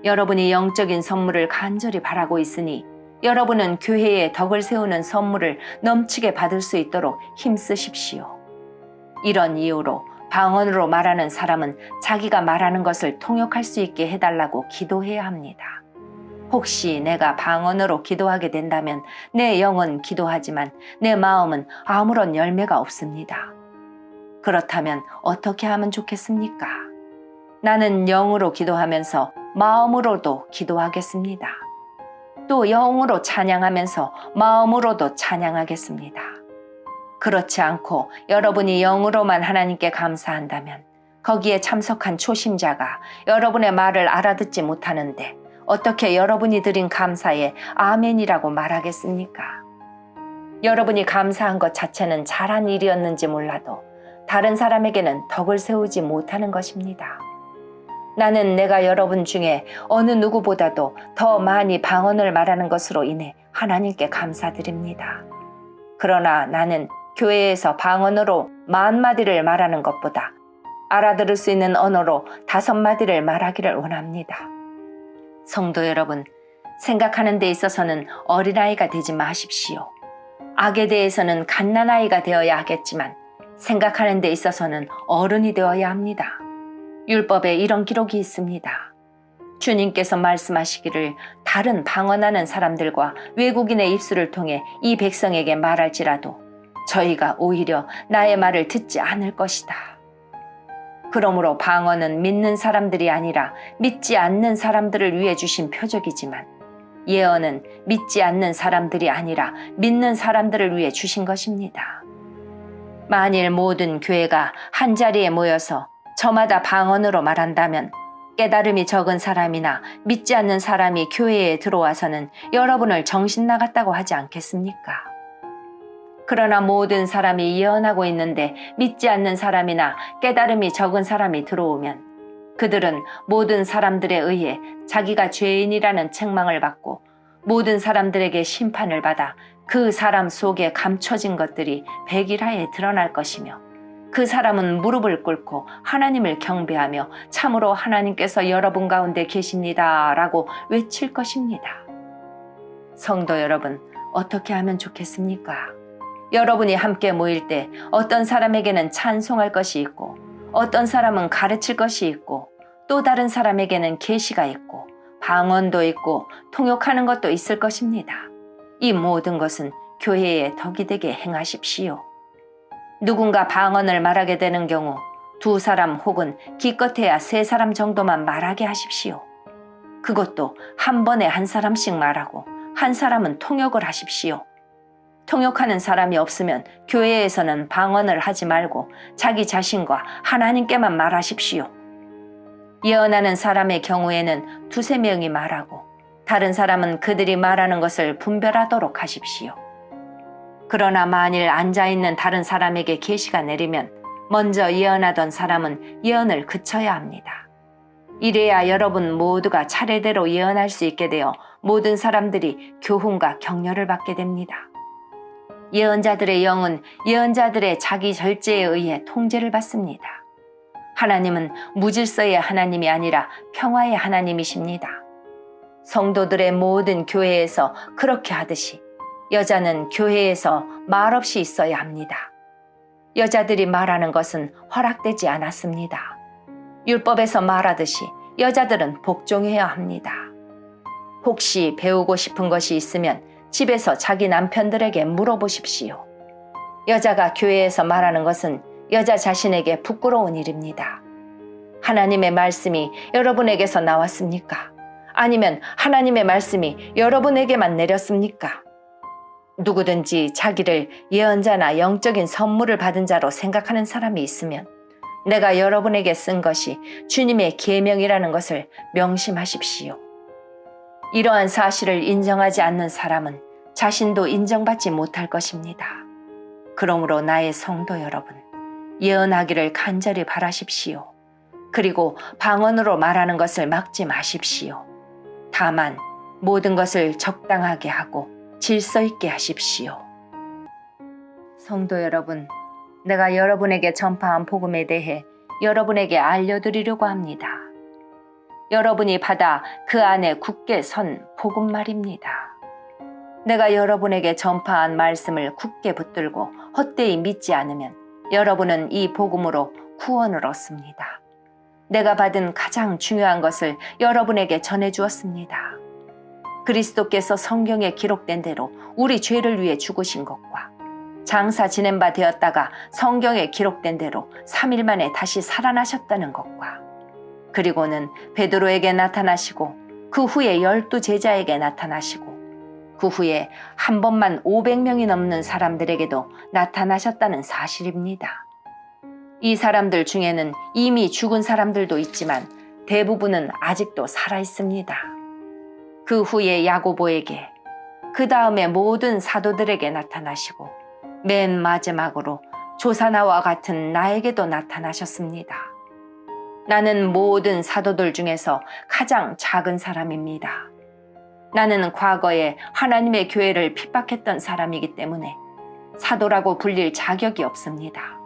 여러분이 영적인 선물을 간절히 바라고 있으니 여러분은 교회에 덕을 세우는 선물을 넘치게 받을 수 있도록 힘쓰십시오. 이런 이유로 방언으로 말하는 사람은 자기가 말하는 것을 통역할 수 있게 해달라고 기도해야 합니다. 혹시 내가 방언으로 기도하게 된다면 내 영은 기도하지만 내 마음은 아무런 열매가 없습니다. 그렇다면 어떻게 하면 좋겠습니까? 나는 영으로 기도하면서 마음으로도 기도하겠습니다. 또 영으로 찬양하면서 마음으로도 찬양하겠습니다. 그렇지 않고 여러분이 영으로만 하나님께 감사한다면 거기에 참석한 초심자가 여러분의 말을 알아듣지 못하는데 어떻게 여러분이 드린 감사에 아멘이라고 말하겠습니까? 여러분이 감사한 것 자체는 잘한 일이었는지 몰라도 다른 사람에게는 덕을 세우지 못하는 것입니다. 나는 내가 여러분 중에 어느 누구보다도 더 많이 방언을 말하는 것으로 인해 하나님께 감사드립니다. 그러나 나는 교회에서 방언으로 10,000마디를 말하는 것보다 알아들을 수 있는 언어로 5마디를 말하기를 원합니다. 성도 여러분, 생각하는 데 있어서는 어린아이가 되지 마십시오. 악에 대해서는 갓난아이가 되어야 하겠지만 생각하는 데 있어서는 어른이 되어야 합니다. 율법에 이런 기록이 있습니다. 주님께서 말씀하시기를 다른 방언하는 사람들과 외국인의 입술을 통해 이 백성에게 말할지라도 저희가 오히려 나의 말을 듣지 않을 것이다. 그러므로 방언은 믿는 사람들이 아니라 믿지 않는 사람들을 위해 주신 표적이지만 예언은 믿지 않는 사람들이 아니라 믿는 사람들을 위해 주신 것입니다. 만일 모든 교회가 한자리에 모여서 저마다 방언으로 말한다면 깨달음이 적은 사람이나 믿지 않는 사람이 교회에 들어와서는 여러분을 정신 나갔다고 하지 않겠습니까? 그러나 모든 사람이 예언하고 있는데 믿지 않는 사람이나 깨달음이 적은 사람이 들어오면 그들은 모든 사람들에 의해 자기가 죄인이라는 책망을 받고 모든 사람들에게 심판을 받아 그 사람 속에 감춰진 것들이 백일하에 드러날 것이며 그 사람은 무릎을 꿇고 하나님을 경배하며 참으로 하나님께서 여러분 가운데 계십니다 라고 외칠 것입니다. 성도 여러분, 어떻게 하면 좋겠습니까? 여러분이 함께 모일 때 어떤 사람에게는 찬송할 것이 있고 어떤 사람은 가르칠 것이 있고 또 다른 사람에게는 계시가 있고 방언도 있고 통역하는 것도 있을 것입니다. 이 모든 것은 교회에 덕이 되게 행하십시오. 누군가 방언을 말하게 되는 경우 2사람 혹은 기껏해야 3사람 정도만 말하게 하십시오. 그것도 한 번에 1사람씩 말하고 1사람은 통역을 하십시오. 통역하는 사람이 없으면 교회에서는 방언을 하지 말고 자기 자신과 하나님께만 말하십시오. 예언하는 사람의 경우에는 2-3명이 말하고 다른 사람은 그들이 말하는 것을 분별하도록 하십시오. 그러나 만일 앉아있는 다른 사람에게 계시가 내리면 먼저 예언하던 사람은 예언을 그쳐야 합니다. 이래야 여러분 모두가 차례대로 예언할 수 있게 되어 모든 사람들이 교훈과 격려를 받게 됩니다. 예언자들의 영은 예언자들의 자기 절제에 의해 통제를 받습니다. 하나님은 무질서의 하나님이 아니라 평화의 하나님이십니다. 성도들의 모든 교회에서 그렇게 하듯이 여자는 교회에서 말없이 있어야 합니다. 여자들이 말하는 것은 허락되지 않았습니다. 율법에서 말하듯이 여자들은 복종해야 합니다. 혹시 배우고 싶은 것이 있으면 집에서 자기 남편들에게 물어보십시오. 여자가 교회에서 말하는 것은 여자 자신에게 부끄러운 일입니다. 하나님의 말씀이 여러분에게서 나왔습니까? 아니면 하나님의 말씀이 여러분에게만 내렸습니까? 누구든지 자기를 예언자나 영적인 선물을 받은 자로 생각하는 사람이 있으면 내가 여러분에게 쓴 것이 주님의 계명이라는 것을 명심하십시오. 이러한 사실을 인정하지 않는 사람은 자신도 인정받지 못할 것입니다. 그러므로 나의 성도 여러분, 예언하기를 간절히 바라십시오. 그리고 방언으로 말하는 것을 막지 마십시오. 다만 모든 것을 적당하게 하고 질서 있게 하십시오. 성도 여러분, 내가 여러분에게 전파한 복음에 대해 여러분에게 알려드리려고 합니다. 여러분이 받아 그 안에 굳게 선 복음 말입니다. 내가 여러분에게 전파한 말씀을 굳게 붙들고 헛되이 믿지 않으면 여러분은 이 복음으로 구원을 얻습니다. 내가 받은 가장 중요한 것을 여러분에게 전해주었습니다. 그리스도께서 성경에 기록된 대로 우리 죄를 위해 죽으신 것과 장사 지낸 바 되었다가 성경에 기록된 대로 3일 만에 다시 살아나셨다는 것과 그리고는 베드로에게 나타나시고 그 후에 12 제자에게 나타나시고 그 후에 한 번만 500명이 넘는 사람들에게도 나타나셨다는 사실입니다. 이 사람들 중에는 이미 죽은 사람들도 있지만 대부분은 아직도 살아 있습니다. 그 후에 야고보에게, 그 다음에 모든 사도들에게 나타나시고 맨 마지막으로 조사나와 같은 나에게도 나타나셨습니다. 나는 모든 사도들 중에서 가장 작은 사람입니다. 나는 과거에 하나님의 교회를 핍박했던 사람이기 때문에 사도라고 불릴 자격이 없습니다.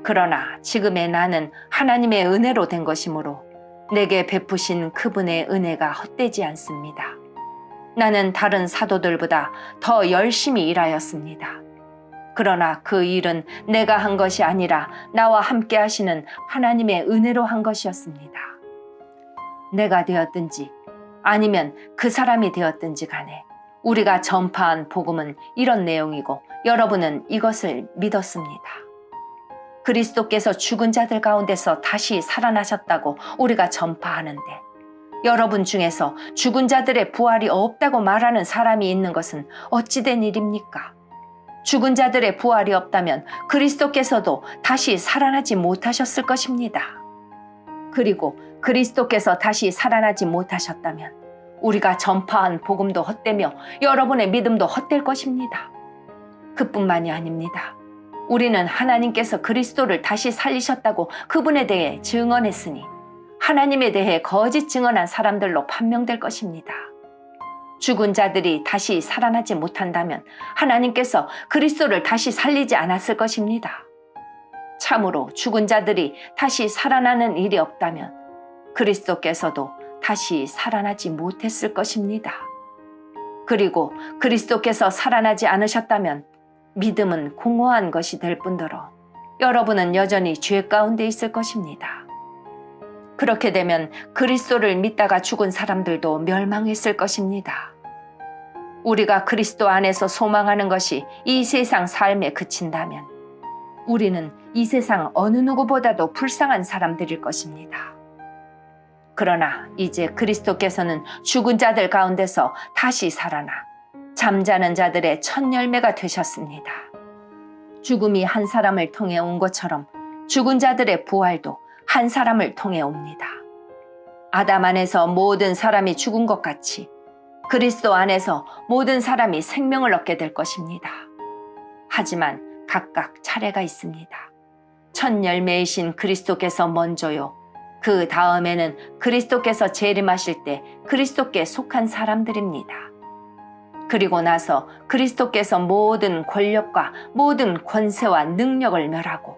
그러나 지금의 나는 하나님의 은혜로 된 것이므로 내게 베푸신 그분의 은혜가 헛되지 않습니다. 나는 다른 사도들보다 더 열심히 일하였습니다. 그러나 그 일은 내가 한 것이 아니라 나와 함께 하시는 하나님의 은혜로 한 것이었습니다. 내가 되었든지 아니면 그 사람이 되었든지 간에 우리가 전파한 복음은 이런 내용이고 여러분은 이것을 믿었습니다. 그리스도께서 죽은 자들 가운데서 다시 살아나셨다고 우리가 전파하는데 여러분 중에서 죽은 자들의 부활이 없다고 말하는 사람이 있는 것은 어찌된 일입니까? 죽은 자들의 부활이 없다면 그리스도께서도 다시 살아나지 못하셨을 것입니다. 그리고 그리스도께서 다시 살아나지 못하셨다면 우리가 전파한 복음도 헛되며 여러분의 믿음도 헛될 것입니다. 그뿐만이 아닙니다. 우리는 하나님께서 그리스도를 다시 살리셨다고 그분에 대해 증언했으니 하나님에 대해 거짓 증언한 사람들로 판명될 것입니다. 죽은 자들이 다시 살아나지 못한다면 하나님께서 그리스도를 다시 살리지 않았을 것입니다. 참으로 죽은 자들이 다시 살아나는 일이 없다면 그리스도께서도 다시 살아나지 못했을 것입니다. 그리고 그리스도께서 살아나지 않으셨다면 믿음은 공허한 것이 될 뿐더러 여러분은 여전히 죄 가운데 있을 것입니다. 그렇게 되면 그리스도를 믿다가 죽은 사람들도 멸망했을 것입니다. 우리가 그리스도 안에서 소망하는 것이 이 세상 삶에 그친다면 우리는 이 세상 어느 누구보다도 불쌍한 사람들일 것입니다. 그러나 이제 그리스도께서는 죽은 자들 가운데서 다시 살아나 잠자는 자들의 첫 열매가 되셨습니다. 죽음이 한 사람을 통해 온 것처럼 죽은 자들의 부활도 한 사람을 통해 옵니다. 아담 안에서 모든 사람이 죽은 것 같이 그리스도 안에서 모든 사람이 생명을 얻게 될 것입니다. 하지만 각각 차례가 있습니다. 첫 열매이신 그리스도께서 먼저요. 그 다음에는 그리스도께서 재림하실 때 그리스도께 속한 사람들입니다. 그리고 나서 그리스도께서 모든 권력과 모든 권세와 능력을 멸하고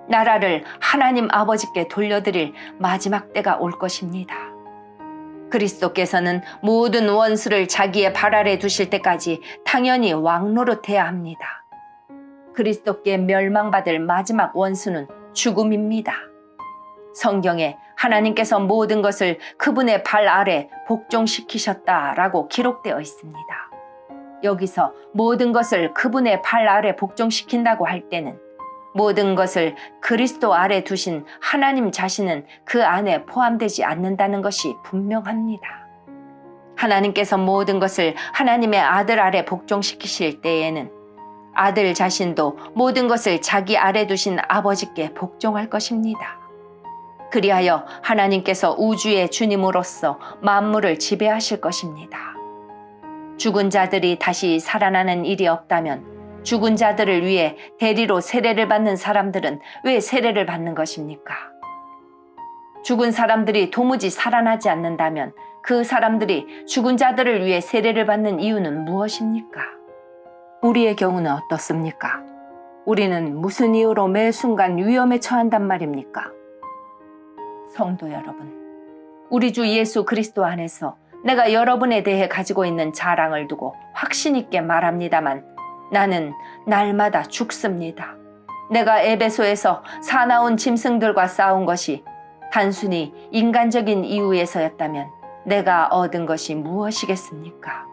나라를 하나님 아버지께 돌려드릴 마지막 때가 올 것입니다. 그리스도께서는 모든 원수를 자기의 발 아래 두실 때까지 당연히 왕노릇해야 합니다. 그리스도께 멸망받을 마지막 원수는 죽음입니다. 성경에 하나님께서 모든 것을 그분의 발 아래 복종시키셨다라고 기록되어 있습니다. 여기서 모든 것을 그분의 팔 아래 복종시킨다고 할 때는 모든 것을 그리스도 아래 두신 하나님 자신은 그 안에 포함되지 않는다는 것이 분명합니다. 하나님께서 모든 것을 하나님의 아들 아래 복종시키실 때에는 아들 자신도 모든 것을 자기 아래 두신 아버지께 복종할 것입니다. 그리하여 하나님께서 우주의 주님으로서 만물을 지배하실 것입니다. 죽은 자들이 다시 살아나는 일이 없다면 죽은 자들을 위해 대리로 세례를 받는 사람들은 왜 세례를 받는 것입니까? 죽은 사람들이 도무지 살아나지 않는다면 그 사람들이 죽은 자들을 위해 세례를 받는 이유는 무엇입니까? 우리의 경우는 어떻습니까? 우리는 무슨 이유로 매 순간 위험에 처한단 말입니까? 성도 여러분, 우리 주 예수 그리스도 안에서 내가 여러분에 대해 가지고 있는 자랑을 두고 확신 있게 말합니다만 나는 날마다 죽습니다. 내가 에베소에서 사나운 짐승들과 싸운 것이 단순히 인간적인 이유에서였다면 내가 얻은 것이 무엇이겠습니까?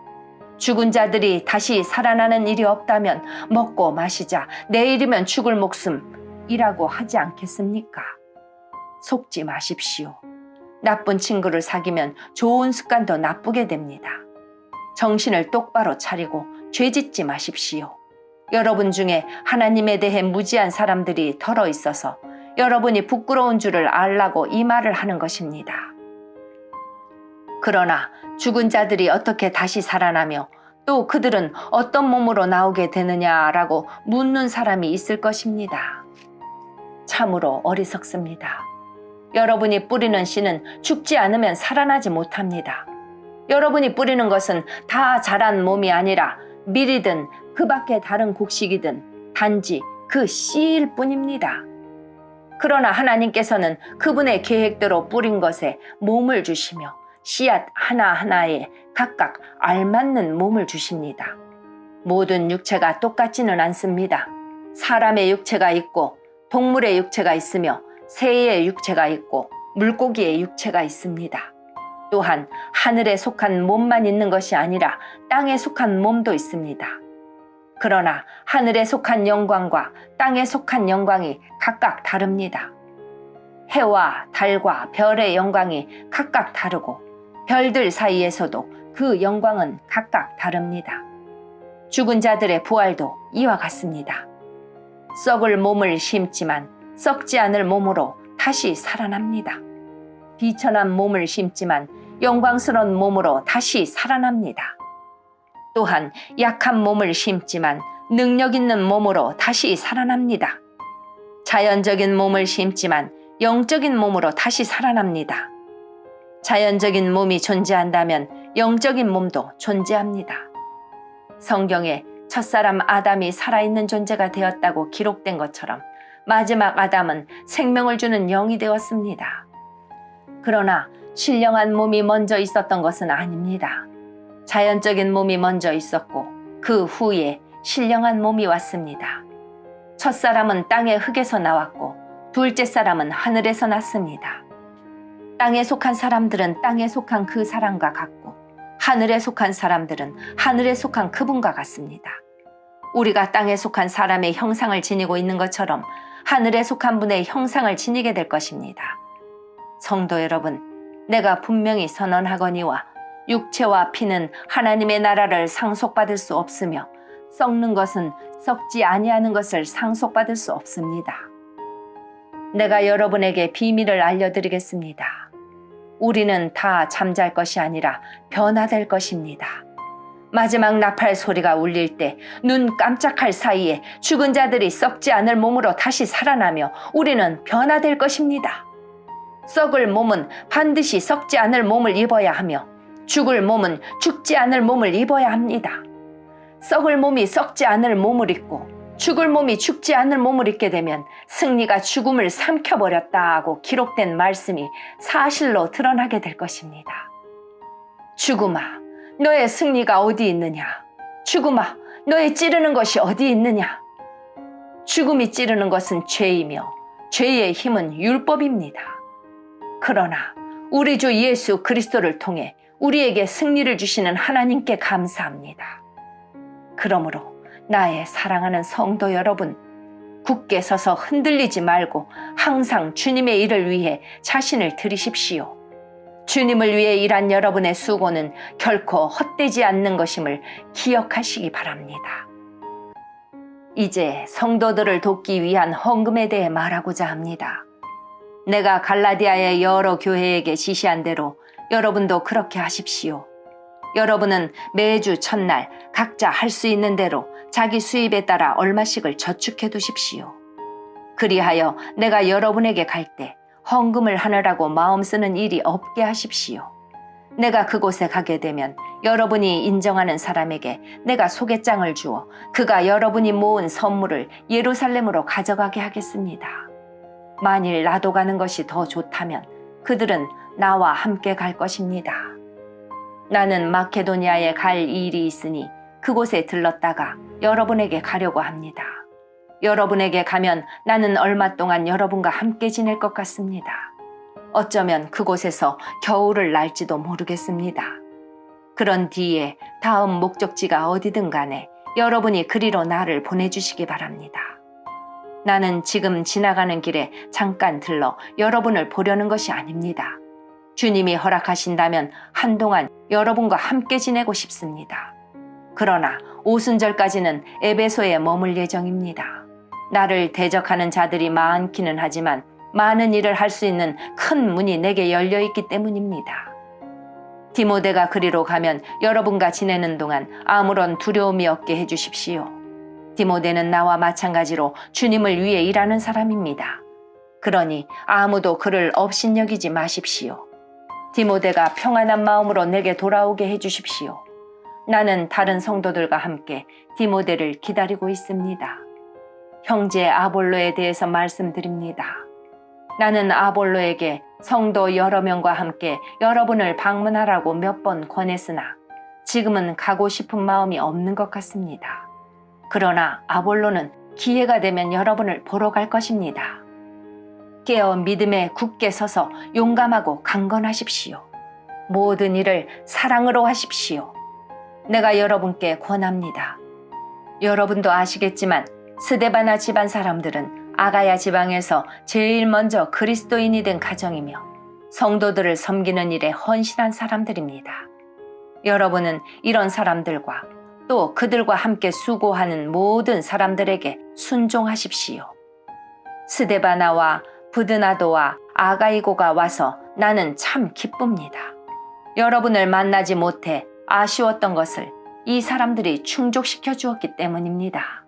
죽은 자들이 다시 살아나는 일이 없다면 먹고 마시자 내일이면 죽을 목숨이라고 하지 않겠습니까? 속지 마십시오. 나쁜 친구를 사귀면 좋은 습관도 나쁘게 됩니다. 정신을 똑바로 차리고 죄짓지 마십시오. 여러분 중에 하나님에 대해 무지한 사람들이 덜어 있어서 여러분이 부끄러운 줄을 알라고 이 말을 하는 것입니다. 그러나 죽은 자들이 어떻게 다시 살아나며 또 그들은 어떤 몸으로 나오게 되느냐라고 묻는 사람이 있을 것입니다. 참으로 어리석습니다. 여러분이 뿌리는 씨는 죽지 않으면 살아나지 못합니다. 여러분이 뿌리는 것은 다 자란 몸이 아니라 밀이든 그 밖에 다른 곡식이든 단지 그 씨일 뿐입니다. 그러나 하나님께서는 그분의 계획대로 뿌린 것에 몸을 주시며 씨앗 하나하나에 각각 알맞는 몸을 주십니다. 모든 육체가 똑같지는 않습니다. 사람의 육체가 있고 동물의 육체가 있으며 새의 육체가 있고 물고기의 육체가 있습니다. 또한 하늘에 속한 몸만 있는 것이 아니라 땅에 속한 몸도 있습니다. 그러나 하늘에 속한 영광과 땅에 속한 영광이 각각 다릅니다. 해와 달과 별의 영광이 각각 다르고 별들 사이에서도 그 영광은 각각 다릅니다. 죽은 자들의 부활도 이와 같습니다. 썩을 몸을 심지만 썩지 않을 몸으로 다시 살아납니다. 비천한 몸을 심지만 영광스러운 몸으로 다시 살아납니다. 또한 약한 몸을 심지만 능력 있는 몸으로 다시 살아납니다. 자연적인 몸을 심지만 영적인 몸으로 다시 살아납니다. 자연적인 몸이 존재한다면 영적인 몸도 존재합니다. 성경에 첫사람 아담이 살아있는 존재가 되었다고 기록된 것처럼 마지막 아담은 생명을 주는 영이 되었습니다. 그러나 신령한 몸이 먼저 있었던 것은 아닙니다. 자연적인 몸이 먼저 있었고 그 후에 신령한 몸이 왔습니다. 첫사람은 땅의 흙에서 나왔고 둘째 사람은 하늘에서 났습니다. 땅에 속한 사람들은 땅에 속한 그 사람과 같고 하늘에 속한 사람들은 하늘에 속한 그분과 같습니다. 우리가 땅에 속한 사람의 형상을 지니고 있는 것처럼 하늘에 속한 분의 형상을 지니게 될 것입니다. 성도 여러분, 내가 분명히 선언하거니와 육체와 피는 하나님의 나라를 상속받을 수 없으며 썩는 것은 썩지 아니하는 것을 상속받을 수 없습니다. 내가 여러분에게 비밀을 알려드리겠습니다. 우리는 다 잠잘 것이 아니라 변화될 것입니다. 마지막 나팔 소리가 울릴 때 눈 깜짝할 사이에 죽은 자들이 썩지 않을 몸으로 다시 살아나며 우리는 변화될 것입니다. 썩을 몸은 반드시 썩지 않을 몸을 입어야 하며 죽을 몸은 죽지 않을 몸을 입어야 합니다. 썩을 몸이 썩지 않을 몸을 입고 죽을 몸이 죽지 않을 몸을 입게 되면 승리가 죽음을 삼켜버렸다고 기록된 말씀이 사실로 드러나게 될 것입니다. 죽음아, 너의 승리가 어디 있느냐? 죽음아, 너의 찌르는 것이 어디 있느냐? 죽음이 찌르는 것은 죄이며 죄의 힘은 율법입니다. 그러나 우리 주 예수 그리스도를 통해 우리에게 승리를 주시는 하나님께 감사합니다. 그러므로 나의 사랑하는 성도 여러분, 굳게 서서 흔들리지 말고 항상 주님의 일을 위해 자신을 들이십시오. 주님을 위해 일한 여러분의 수고는 결코 헛되지 않는 것임을 기억하시기 바랍니다. 이제 성도들을 돕기 위한 헌금에 대해 말하고자 합니다. 내가 갈라디아의 여러 교회에게 지시한 대로 여러분도 그렇게 하십시오. 여러분은 매주 첫날 각자 할 수 있는 대로 자기 수입에 따라 얼마씩을 저축해 두십시오. 그리하여 내가 여러분에게 갈 때 헌금을 하느라고 마음 쓰는 일이 없게 하십시오. 내가 그곳에 가게 되면 여러분이 인정하는 사람에게 내가 소개장을 주어 그가 여러분이 모은 선물을 예루살렘으로 가져가게 하겠습니다. 만일 나도 가는 것이 더 좋다면 그들은 나와 함께 갈 것입니다. 나는 마케도니아에 갈 일이 있으니 그곳에 들렀다가 여러분에게 가려고 합니다. 여러분에게 가면 나는 얼마 동안 여러분과 함께 지낼 것 같습니다. 어쩌면 그곳에서 겨울을 날지도 모르겠습니다. 그런 뒤에 다음 목적지가 어디든 간에 여러분이 그리로 나를 보내주시기 바랍니다. 나는 지금 지나가는 길에 잠깐 들러 여러분을 보려는 것이 아닙니다. 주님이 허락하신다면 한동안 여러분과 함께 지내고 싶습니다. 그러나 오순절까지는 에베소에 머물 예정입니다. 나를 대적하는 자들이 많기는 하지만 많은 일을 할 수 있는 큰 문이 내게 열려 있기 때문입니다. 디모데가 그리로 가면 여러분과 지내는 동안 아무런 두려움이 없게 해주십시오. 디모데는 나와 마찬가지로 주님을 위해 일하는 사람입니다. 그러니 아무도 그를 업신여기지 마십시오. 디모데가 평안한 마음으로 내게 돌아오게 해주십시오. 나는 다른 성도들과 함께 디모데를 기다리고 있습니다. 형제 아볼로에 대해서 말씀드립니다. 나는 아볼로에게 성도 여러 명과 함께 여러분을 방문하라고 몇 번 권했으나 지금은 가고 싶은 마음이 없는 것 같습니다. 그러나 아볼로는 기회가 되면 여러분을 보러 갈 것입니다. 깨어 믿음에 굳게 서서 용감하고 강건하십시오. 모든 일을 사랑으로 하십시오. 내가 여러분께 권합니다. 여러분도 아시겠지만 스데바나 집안 사람들은 아가야 지방에서 제일 먼저 그리스도인이 된 가정이며 성도들을 섬기는 일에 헌신한 사람들입니다. 여러분은 이런 사람들과 또 그들과 함께 수고하는 모든 사람들에게 순종하십시오. 스데바나와 부드나도와 아가이고가 와서 나는 참 기쁩니다. 여러분을 만나지 못해 아쉬웠던 것을 이 사람들이 충족시켜 주었기 때문입니다.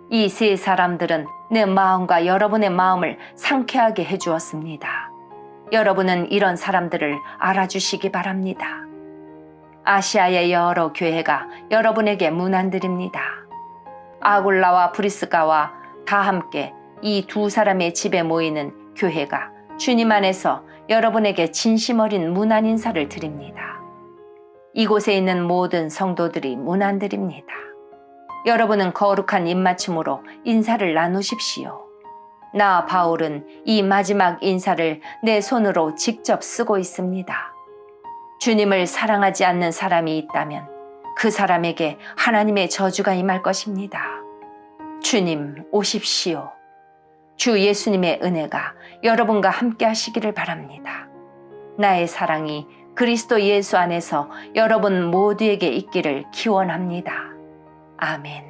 이 세 사람들은 내 마음과 여러분의 마음을 상쾌하게 해주었습니다. 여러분은 이런 사람들을 알아주시기 바랍니다. 아시아의 여러 교회가 여러분에게 문안드립니다. 아굴라와 브리스가와 다 함께 이 두 사람의 집에 모이는 교회가 주님 안에서 여러분에게 진심 어린 문안 인사를 드립니다. 이곳에 있는 모든 성도들이 문안드립니다. 여러분은 거룩한 입맞춤으로 인사를 나누십시오. 나 바울은 이 마지막 인사를 내 손으로 직접 쓰고 있습니다. 주님을 사랑하지 않는 사람이 있다면 그 사람에게 하나님의 저주가 임할 것입니다. 주님 오십시오. 주 예수님의 은혜가 여러분과 함께 하시기를 바랍니다. 나의 사랑이 그리스도 예수 안에서 여러분 모두에게 있기를 기원합니다. 아멘.